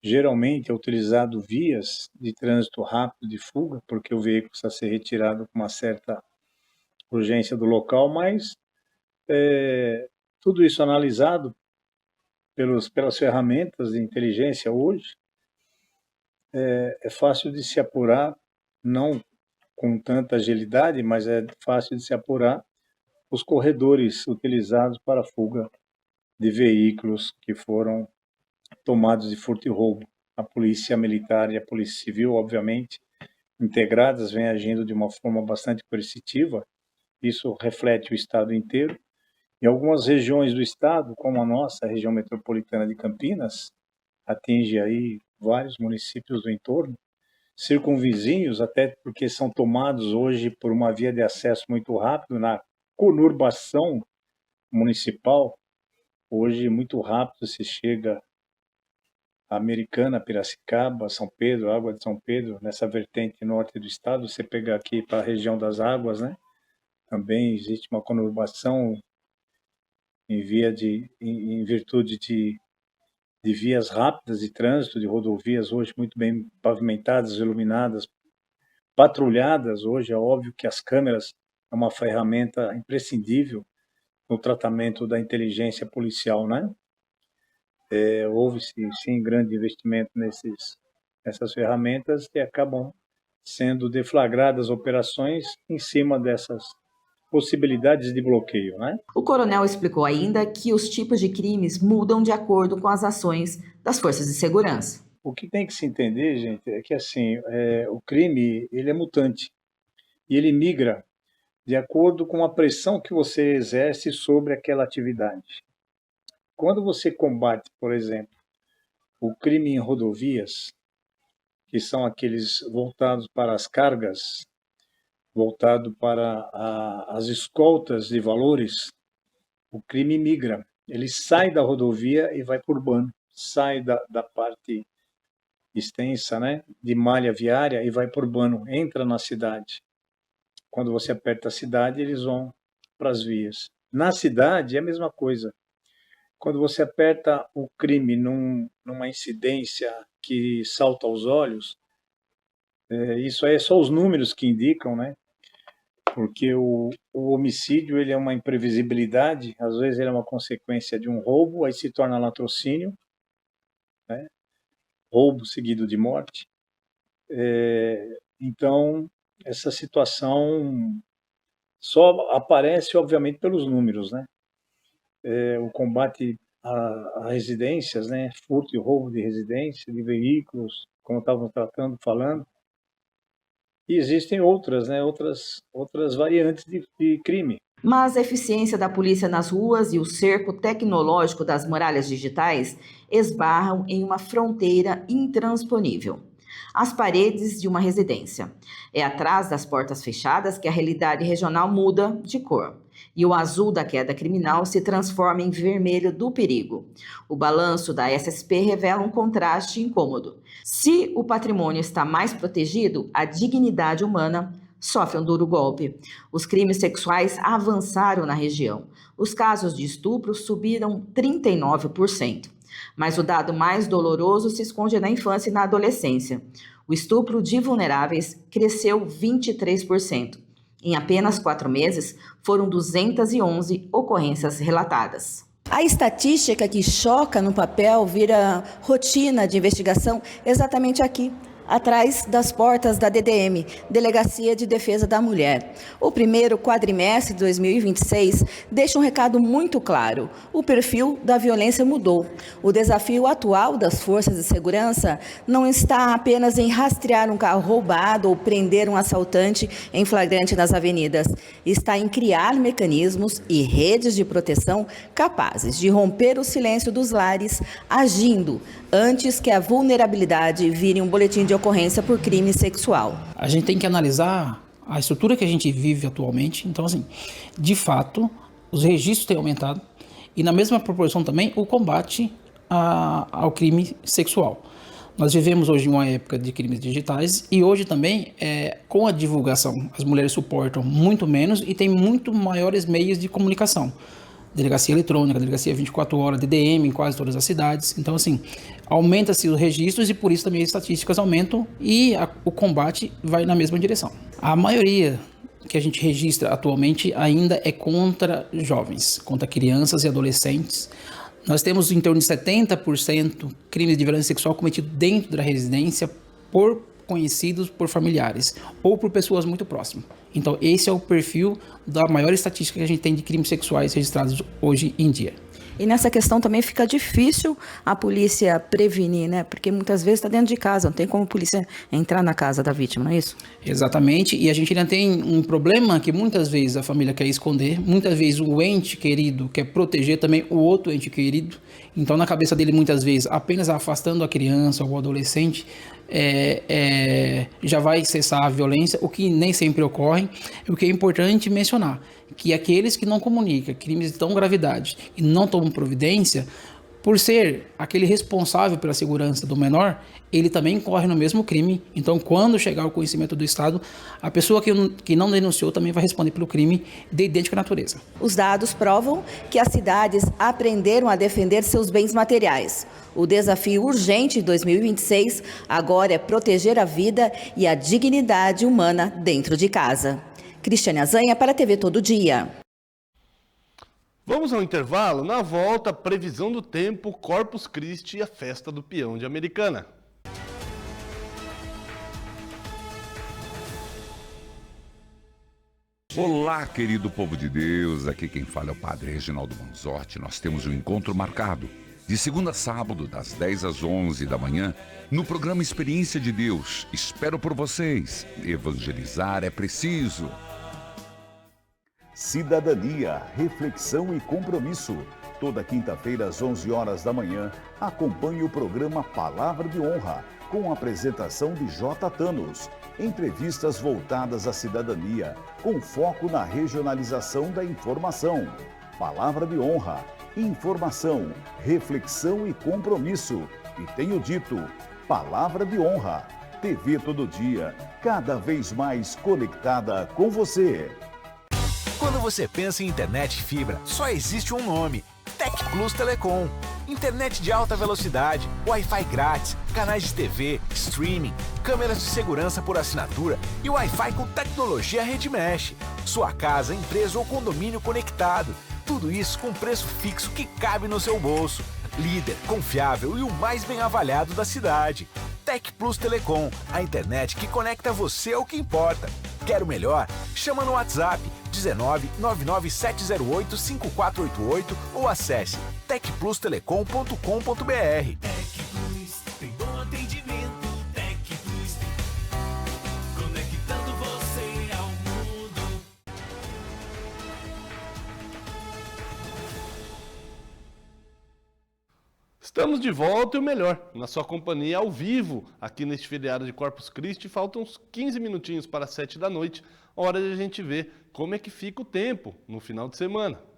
Geralmente é utilizado vias de trânsito rápido de fuga, porque o veículo precisa ser retirado com uma certa urgência do local, mas tudo isso analisado pelas ferramentas de inteligência hoje, é fácil de se apurar, não com tanta agilidade, mas é fácil de se apurar os corredores utilizados para a fuga de veículos que foram tomados de furto e roubo. A Polícia Militar e a Polícia Civil, obviamente, integradas, vêm agindo de uma forma bastante coercitiva. Isso reflete o estado inteiro. Em algumas regiões do estado, como a nossa, a região metropolitana de Campinas, atinge aí vários municípios do entorno, circunvizinhos, até porque são tomados hoje por uma via de acesso muito rápido na conurbação municipal. Hoje, muito rápido, se chega a Americana, Piracicaba, São Pedro, Água de São Pedro, nessa vertente norte do estado. Você pegar aqui para a região das águas, né? Também existe uma conurbação em virtude de vias rápidas de trânsito, de rodovias hoje muito bem pavimentadas, iluminadas, patrulhadas. Hoje é óbvio que as câmeras é uma ferramenta imprescindível no tratamento da inteligência policial, né? Houve-se, sim, grande investimento nessas ferramentas e acabam sendo deflagradas operações em cima dessas possibilidades de bloqueio, né? O coronel explicou ainda que os tipos de crimes mudam de acordo com as ações das forças de segurança. O que tem que se entender, gente, é que assim, o crime ele é mutante e ele migra de acordo com a pressão que você exerce sobre aquela atividade. Quando você combate, por exemplo, o crime em rodovias, que são aqueles voltados para as cargas, voltado para as escoltas de valores, o crime migra. Ele sai da rodovia e vai para o urbano, sai da parte extensa, né, de malha viária e vai para o urbano, entra na cidade. Quando você aperta a cidade, eles vão para as vias. Na cidade é a mesma coisa. Quando você aperta o crime numa incidência que salta aos olhos, isso aí é só os números que indicam, né? Porque o homicídio ele é uma imprevisibilidade, às vezes ele é uma consequência de um roubo, aí se torna latrocínio, né? Roubo seguido de morte. Então, essa situação só aparece, obviamente, pelos números, né? O combate a residências, né? Furto e roubo de residência, de veículos, como estávamos falando. E existem outras, né? Outras variantes de crime. Mas a eficiência da polícia nas ruas e o cerco tecnológico das muralhas digitais esbarram em uma fronteira intransponível: as paredes de uma residência. É atrás das portas fechadas que a realidade regional muda de cor e o azul da queda criminal se transforma em vermelho do perigo. O balanço da SSP revela um contraste incômodo. Se o patrimônio está mais protegido, a dignidade humana sofre um duro golpe. Os crimes sexuais avançaram na região. Os casos de estupro subiram 39%. Mas o dado mais doloroso se esconde na infância e na adolescência. O estupro de vulneráveis cresceu 23%. Em apenas 4 meses, foram 211 ocorrências relatadas. A estatística que choca no papel vira rotina de investigação exatamente aqui, atrás das portas da DDM, Delegacia de Defesa da Mulher. O primeiro quadrimestre de 2026 deixa um recado muito claro: o perfil da violência mudou. O desafio atual das forças de segurança não está apenas em rastrear um carro roubado ou prender um assaltante em flagrante nas avenidas. Está em criar mecanismos e redes de proteção capazes de romper o silêncio dos lares, agindo antes que a vulnerabilidade vire um boletim de ocorrência por crime sexual. A gente tem que analisar a estrutura que a gente vive atualmente. Então, assim, de fato, os registros têm aumentado e, na mesma proporção também, o combate ao crime sexual. Nós vivemos hoje uma época de crimes digitais e hoje também, com a divulgação, as mulheres suportam muito menos e têm muito maiores meios de comunicação. Delegacia eletrônica, delegacia 24 horas, DDM em quase todas as cidades. Então, assim, aumenta-se os registros e por isso também as estatísticas aumentam e o combate vai na mesma direção. A maioria que a gente registra atualmente ainda é contra jovens, contra crianças e adolescentes. Nós temos em torno de 70% crimes de violência sexual cometidos dentro da residência por conhecidos, por familiares ou por pessoas muito próximas. Então, esse é o perfil da maior estatística que a gente tem de crimes sexuais registrados hoje em dia. E nessa questão também fica difícil a polícia prevenir, né? Porque muitas vezes está dentro de casa, não tem como a polícia entrar na casa da vítima, não é isso? Exatamente, e a gente ainda tem um problema que muitas vezes a família quer esconder, muitas vezes o ente querido quer proteger também o outro ente querido. Então, na cabeça dele, muitas vezes, apenas afastando a criança ou o adolescente, já vai cessar a violência, o que nem sempre ocorre. O que é importante mencionar, que aqueles que não comunicam crimes de tão gravidade e não tomam providência, por ser aquele responsável pela segurança do menor, ele também incorre no mesmo crime. Então, quando chegar ao conhecimento do Estado, a pessoa que não denunciou também vai responder pelo crime de idêntica natureza. Os dados provam que as cidades aprenderam a defender seus bens materiais. O desafio urgente de 2026 agora é proteger a vida e a dignidade humana dentro de casa. Cristiane Azanha para a TV Todo Dia. Vamos ao intervalo. Na volta, previsão do tempo, Corpus Christi e a festa do peão de Americana. Olá, querido povo de Deus, aqui quem fala é o Padre Reginaldo Manzotti. Nós temos um encontro marcado De segunda a sábado, das 10 às 11 da manhã, no programa Experiência de Deus. Espero por vocês. Evangelizar é preciso. Cidadania, reflexão e compromisso. Toda quinta-feira às 11 horas da manhã, acompanhe o programa Palavra de Honra, com a apresentação de J. Thanos. Entrevistas voltadas à cidadania, com foco na regionalização da informação. Palavra de Honra, informação, reflexão e compromisso. E tenho dito, Palavra de Honra. TV Todo Dia, cada vez mais conectada com você. Quando você pensa em internet fibra, só existe um nome: TecPlus Telecom. Internet de alta velocidade, Wi-Fi grátis, canais de TV, streaming, câmeras de segurança por assinatura e Wi-Fi com tecnologia Rede Mesh. Sua casa, empresa ou condomínio conectado. Tudo isso com preço fixo que cabe no seu bolso. Líder, confiável e o mais bem avaliado da cidade. TecPlus Telecom, a internet que conecta você ao que importa. Quer o melhor? Chama no WhatsApp 19 99708 5488 ou acesse tecplustelecom.com.br. TecPlus tem bom atendimento. TecPlus, conectando você ao mundo. Estamos de volta e o melhor, na sua companhia ao vivo, aqui neste feriado de Corpus Christi. Faltam uns 15 minutinhos para as 7 da noite, hora de a gente ver como é que fica o tempo no final de semana.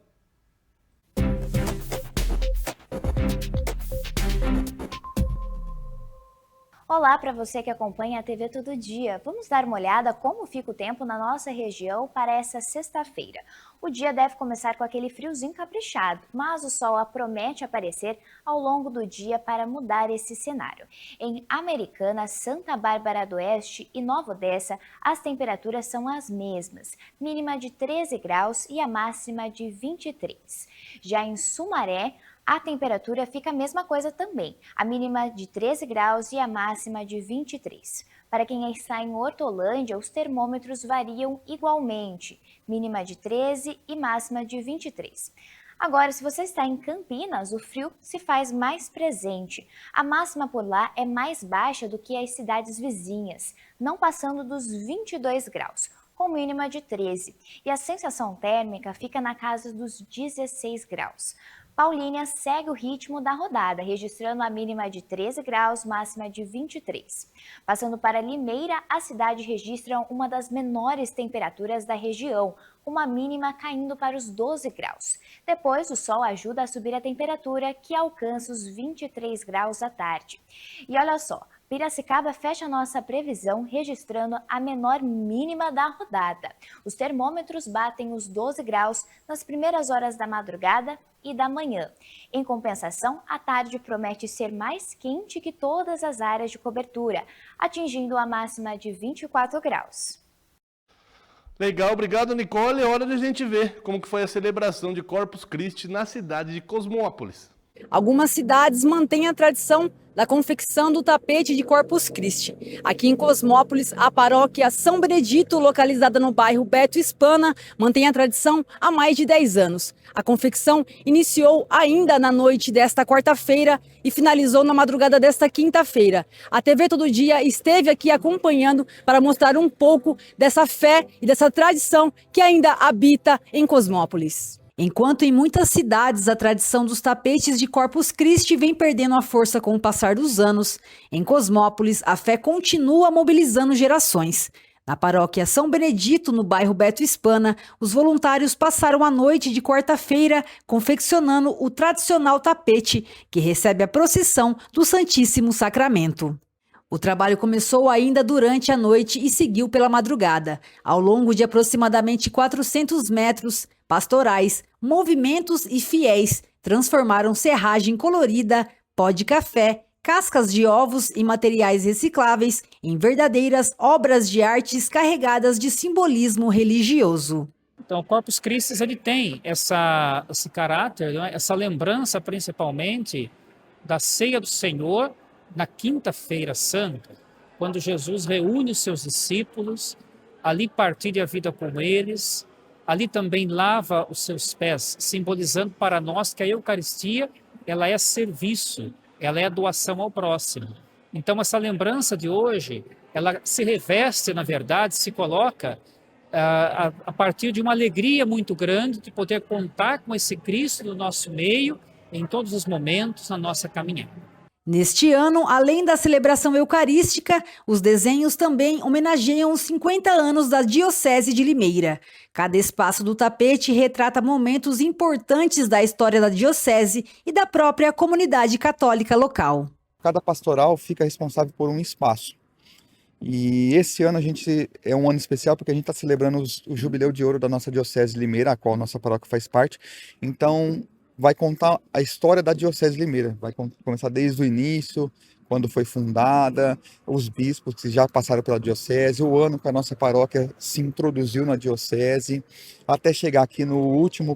Olá para você que acompanha a TV Todo Dia. Vamos dar uma olhada como fica o tempo na nossa região para essa sexta-feira. O dia deve começar com aquele friozinho caprichado, mas o sol promete aparecer ao longo do dia para mudar esse cenário. Em Americana, Santa Bárbara do Oeste e Nova Odessa, as temperaturas são as mesmas, mínima de 13 graus e a máxima de 23. Já em Sumaré, a temperatura fica a mesma coisa também, a mínima de 13 graus e a máxima de 23. Para quem está em Hortolândia, os termômetros variam igualmente, mínima de 13 e máxima de 23. Agora, se você está em Campinas, o frio se faz mais presente. A máxima por lá é mais baixa do que as cidades vizinhas, não passando dos 22 graus, com mínima de 13. E a sensação térmica fica na casa dos 16 graus. Paulínia segue o ritmo da rodada, registrando a mínima de 13 graus, máxima de 23. Passando para Limeira, a cidade registra uma das menores temperaturas da região, uma mínima caindo para os 12 graus. Depois, o sol ajuda a subir a temperatura, que alcança os 23 graus à tarde. E olha só, Piracicaba fecha nossa previsão registrando a menor mínima da rodada. Os termômetros batem os 12 graus nas primeiras horas da madrugada e da manhã. Em compensação, a tarde promete ser mais quente que todas as áreas de cobertura, atingindo a máxima de 24 graus. Legal, obrigado, Nicole. É hora de a gente ver como que foi a celebração de Corpus Christi na cidade de Cosmópolis. Algumas cidades mantêm a tradição da confecção do tapete de Corpus Christi. Aqui em Cosmópolis, a paróquia São Benedito, localizada no bairro Beto Hispana, mantém a tradição há mais de 10 anos. A confecção iniciou ainda na noite desta quarta-feira e finalizou na madrugada desta quinta-feira. A TV Todo Dia esteve aqui acompanhando para mostrar um pouco dessa fé e dessa tradição que ainda habita em Cosmópolis. Enquanto em muitas cidades a tradição dos tapetes de Corpus Christi vem perdendo a força com o passar dos anos, em Cosmópolis a fé continua mobilizando gerações. Na paróquia São Benedito, no bairro Beto Hispana, os voluntários passaram a noite de quarta-feira confeccionando o tradicional tapete que recebe a procissão do Santíssimo Sacramento. O trabalho começou ainda durante a noite e seguiu pela madrugada. Ao longo de aproximadamente 400 metros, pastorais, movimentos e fiéis transformaram serragem colorida, pó de café, cascas de ovos e materiais recicláveis em verdadeiras obras de artes carregadas de simbolismo religioso. Então, o Corpus Christi ele tem esse caráter, né? Essa lembrança principalmente da ceia do Senhor na quinta-feira santa, quando Jesus reúne os seus discípulos, ali partilha a vida com eles, ali também lava os seus pés, simbolizando para nós que a Eucaristia ela é serviço, ela é doação ao próximo. Então, essa lembrança de hoje, ela se reveste, na verdade, se coloca a partir de uma alegria muito grande de poder contar com esse Cristo no nosso meio, em todos os momentos, na nossa caminhada. Neste ano, além da celebração eucarística, os desenhos também homenageiam os 50 anos da Diocese de Limeira. Cada espaço do tapete retrata momentos importantes da história da Diocese e da própria comunidade católica local. Cada pastoral fica responsável por um espaço. E esse ano é um ano especial porque a gente está celebrando o Jubileu de Ouro da nossa Diocese de Limeira, a qual nossa paróquia faz parte. Então, vai contar a história da Diocese de Limeira. Vai começar desde o início, quando foi fundada, os bispos que já passaram pela Diocese, o ano que a nossa paróquia se introduziu na Diocese, até chegar aqui no último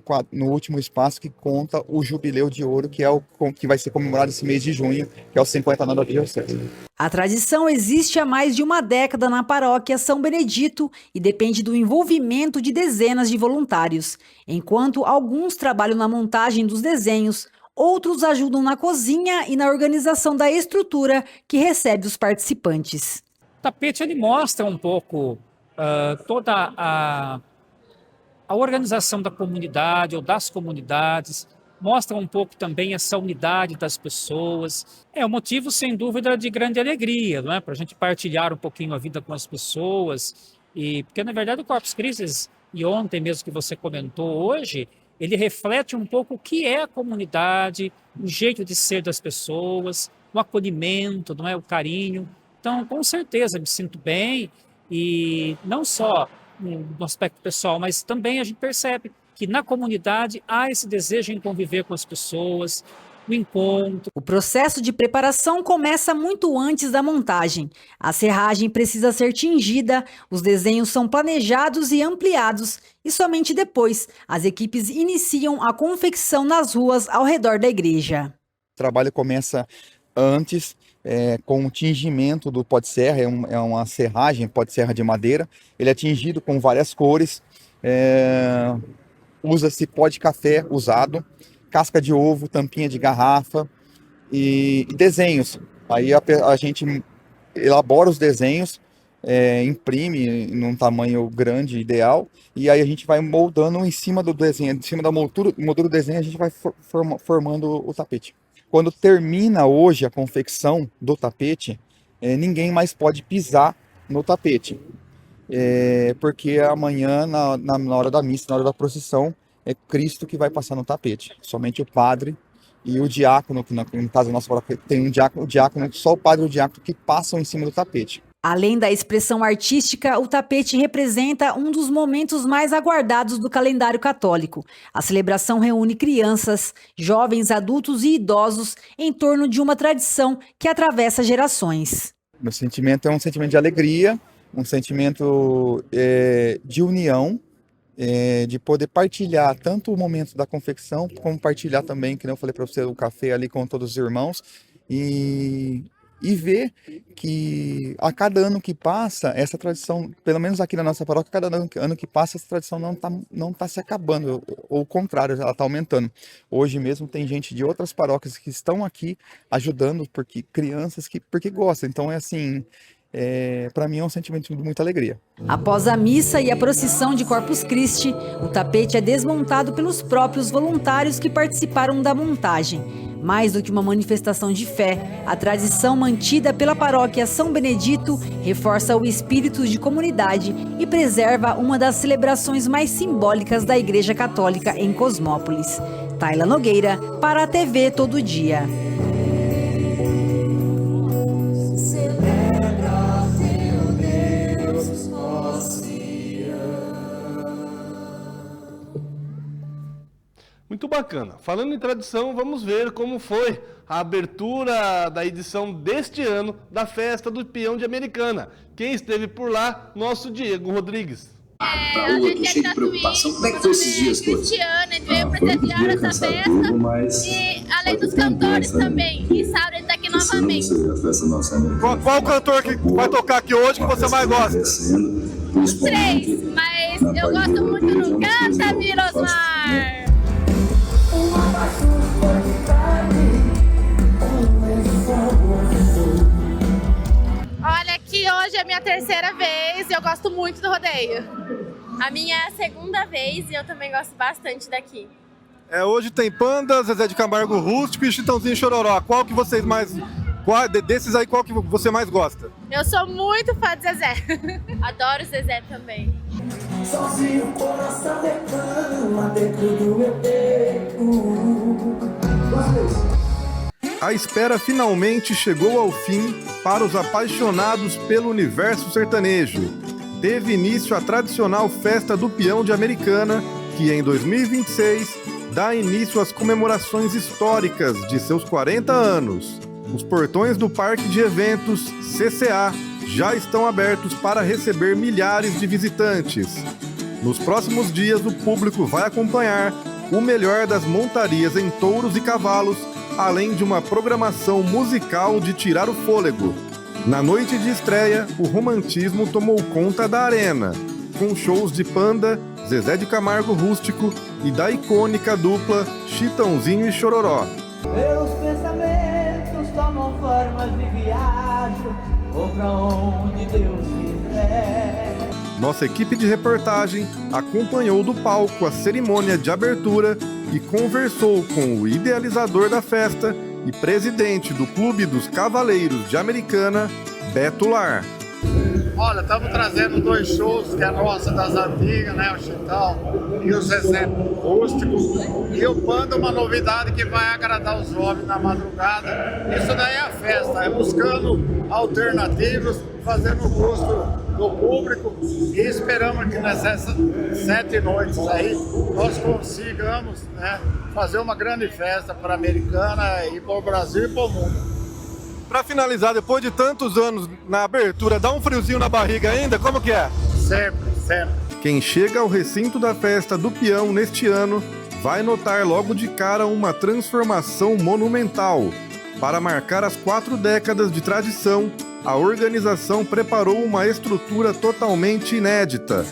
espaço que conta o Jubileu de Ouro, que vai ser comemorado esse mês de junho, que é os 50 anos da Diocese. A tradição existe há mais de uma década na paróquia São Benedito e depende do envolvimento de dezenas de voluntários. Enquanto alguns trabalham na montagem dos desenhos, outros ajudam na cozinha e na organização da estrutura que recebe os participantes. O tapete ele mostra um pouco toda a organização da comunidade ou das comunidades, mostra um pouco também essa unidade das pessoas. É um motivo, sem dúvida, de grande alegria, não é? Para a gente partilhar um pouquinho a vida com as pessoas. Porque, na verdade, o Corpus Christi, e ontem mesmo que você comentou hoje, ele reflete um pouco o que é a comunidade, o jeito de ser das pessoas, o acolhimento, não é? O carinho. Então, com certeza, me sinto bem, e não só no aspecto pessoal, mas também a gente percebe que na comunidade há esse desejo em conviver com as pessoas, o encontro. O processo de preparação começa muito antes da montagem. A serragem precisa ser tingida, os desenhos são planejados e ampliados e somente depois as equipes iniciam a confecção nas ruas ao redor da igreja. O trabalho começa antes, com o tingimento do pó de serra, é uma serragem, pó de serra de madeira. Ele é tingido com várias cores, usa-se pó de café usado, casca de ovo, tampinha de garrafa e desenhos. Aí a gente elabora os desenhos, imprime num tamanho grande, ideal, e aí a gente vai moldando em cima do desenho, em cima da moldura do desenho, a gente vai formando o tapete. Quando termina hoje a confecção do tapete, ninguém mais pode pisar no tapete, porque amanhã, na hora da missa, na hora da procissão, é Cristo que vai passar no tapete. Somente o padre e o diácono, que no caso da nossa paróquia tem o diácono, só o padre e o diácono que passam em cima do tapete. Além da expressão artística, o tapete representa um dos momentos mais aguardados do calendário católico. A celebração reúne crianças, jovens, adultos e idosos em torno de uma tradição que atravessa gerações. Meu sentimento é um sentimento de alegria, um sentimento de união, de poder partilhar tanto o momento da confecção, como partilhar também, que eu falei para você, o café ali com todos os irmãos, e ver que a cada ano que passa, essa tradição, pelo menos aqui na nossa paróquia, cada ano que passa, essa tradição não tá se acabando, ou o contrário, ela está aumentando. Hoje mesmo tem gente de outras paróquias que estão aqui ajudando, crianças porque gostam. Então é assim, para mim é um sentimento de muita alegria. Após a missa e a procissão de Corpus Christi, o tapete é desmontado pelos próprios voluntários que participaram da montagem. Mais do que uma manifestação de fé, a tradição mantida pela paróquia São Benedito reforça o espírito de comunidade e preserva uma das celebrações mais simbólicas da Igreja Católica em Cosmópolis. Tayla Nogueira, para a TV Todo Dia. Muito bacana. Falando em tradição, vamos ver como foi a abertura da edição deste ano da Festa do Peão de Americana. Quem esteve por lá? Nosso Diego Rodrigues. Para o outro, cheio de preocupação. Como é que foi esses dias todos? Este ano, a gente veio prestigiar essa festa e além dos cantores também. E Saura está aqui novamente. Qual cantor que vai tocar aqui hoje que você mais gosta? Os três, mas eu gosto muito do Canta Virosmar. Hoje é a minha terceira vez e eu gosto muito do rodeio. A minha é a segunda vez e eu também gosto bastante daqui. Hoje tem Panda, Zezé de Camargo Rústico e Chitãozinho e Chororó. Qual que vocês mais... desses aí, qual que você mais gosta? Eu sou muito fã de Zezé. Adoro o Zezé também. Sozinho o coração reclama dentro do meu peito. A espera finalmente chegou ao fim para os apaixonados pelo universo sertanejo. Teve início a tradicional Festa do Peão de Americana, que em 2026 dá início às comemorações históricas de seus 40 anos. Os portões do Parque de Eventos, CCA, já estão abertos para receber milhares de visitantes. Nos próximos dias, o público vai acompanhar o melhor das montarias em touros e cavalos, além de uma programação musical de tirar o fôlego. Na noite de estreia, o romantismo tomou conta da arena, com shows de Panda, Zezé de Camargo Rústico e da icônica dupla Chitãozinho e Chororó. Meus pensamentos tomam formas de viagem, vou pra onde Deus quiser. Nossa equipe de reportagem acompanhou do palco a cerimônia de abertura e conversou com o idealizador da festa e presidente do Clube dos Cavaleiros de Americana, Beto Lar. Olha, estamos trazendo 2 shows que é nossa das antigas, né? O Chitão e o Zezé Rústico. E o Panda, uma novidade que vai agradar os jovens na madrugada. Isso daí é a festa, é buscando alternativas, fazendo o gosto do público e esperamos que nessas 7 noites aí nós consigamos, né, fazer uma grande festa para a Americana e para o Brasil e para o mundo. Para finalizar, depois de tantos anos na abertura, dá um friozinho na barriga ainda? Como que é? Sempre, sempre. Quem chega ao recinto da Festa do Peão neste ano vai notar logo de cara uma transformação monumental. Para marcar as 4 décadas de tradição, a organização preparou uma estrutura totalmente inédita.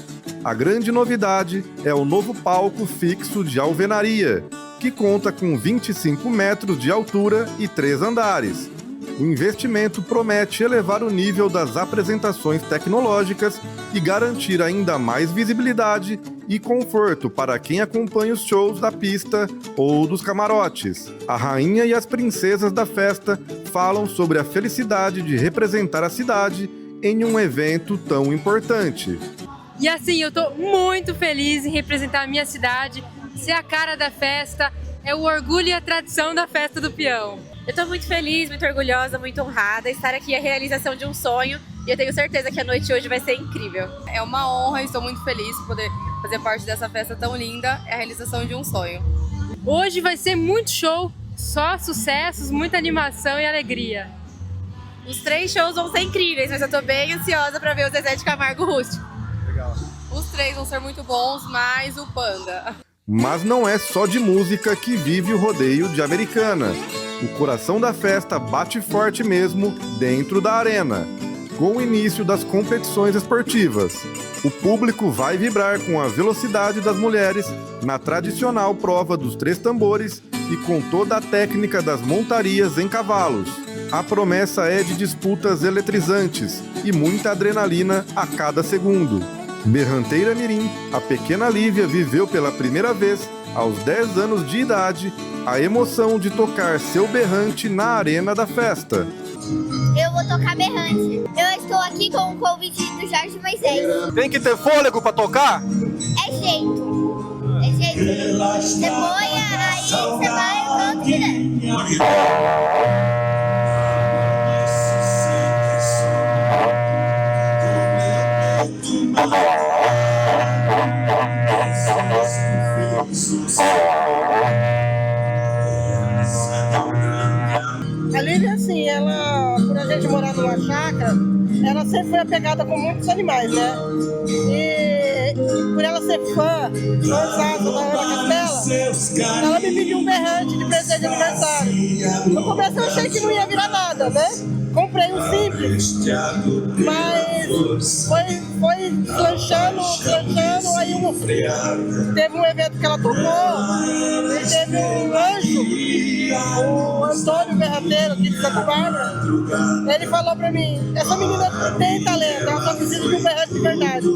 A grande novidade é o novo palco fixo de alvenaria, que conta com 25 metros de altura e 3 andares. O investimento promete elevar o nível das apresentações tecnológicas e garantir ainda mais visibilidade e conforto para quem acompanha os shows da pista ou dos camarotes. A rainha e as princesas da festa falam sobre a felicidade de representar a cidade em um evento tão importante. E assim, eu tô muito feliz em representar a minha cidade, ser a cara da festa, é o orgulho e a tradição da Festa do Peão. Eu tô muito feliz, muito orgulhosa, muito honrada. Estar aqui é a realização de um sonho e eu tenho certeza que a noite hoje vai ser incrível. É uma honra e estou muito feliz por poder fazer parte dessa festa tão linda. É a realização de um sonho. Hoje vai ser muito show, só sucessos, muita animação e alegria. Os 3 shows vão ser incríveis, mas eu tô bem ansiosa para ver o Zezé de Camargo Rústico. Legal. Os 3 vão ser muito bons, mais o Panda. Mas não é só de música que vive o rodeio de Americana. O coração da festa bate forte mesmo dentro da arena, com o início das competições esportivas. O público vai vibrar com a velocidade das mulheres na tradicional prova dos 3 tambores e com toda a técnica das montarias em cavalos. A promessa é de disputas eletrizantes e muita adrenalina a cada segundo. Berranteira Mirim, a pequena Lívia viveu pela primeira vez, aos 10 anos de idade, a emoção de tocar seu berrante na arena da festa. Eu vou tocar berrante. Eu estou aqui com o convite do Jorge Moisés. Tem que ter fôlego para tocar? É jeito. É jeito. Você põe, aí você vai o canto direto. A Lívia, assim, ela, por a gente morar numa chácara, ela sempre foi apegada com muitos animais, né? E por ela ser fãzada da Ana Castela, ela me pediu um berrante de presente de aniversário. No começo eu achei que não ia virar nada, né? Comprei um simples, mas foi lanchando, aí teve um evento que ela tocou, e teve um anjo, o Antônio Berrateiro, aqui de Santa Bárbara, ele falou pra mim, essa menina tem talento, ela só precisa de um berrante de verdade.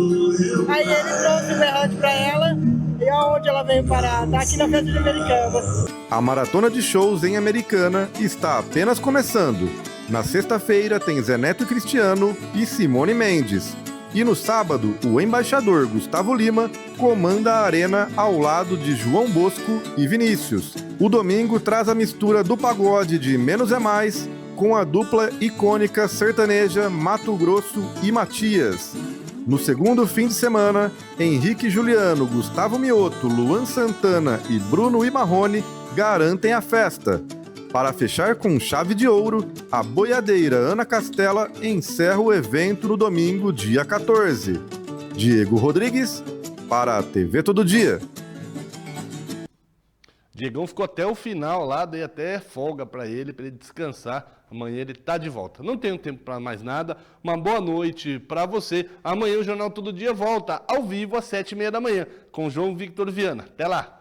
Aí ele trouxe o berrante pra ela, e aonde ela veio parar? Tá aqui na festa de Americana. A maratona de shows em Americana está apenas começando. Na sexta-feira tem Zé Neto e Cristiano e Simone Mendes. E no sábado, o embaixador Gustavo Lima comanda a arena ao lado de João Bosco e Vinícius. O domingo traz a mistura do pagode de Menos é Mais com a dupla icônica sertaneja Mato Grosso e Matias. No segundo fim de semana, Henrique Juliano, Gustavo Mioto, Luan Santana e Bruno Imarrone garantem a festa. Para fechar com chave de ouro, a boiadeira Ana Castela encerra o evento no domingo, dia 14. Diego Rodrigues, para a TV Todo Dia. Diegão ficou até o final lá, dei até folga para ele descansar. Amanhã ele tá de volta. Não tenho tempo para mais nada. Uma boa noite para você. Amanhã o Jornal Todo Dia volta ao vivo às 7h30 da manhã com João Victor Viana. Até lá!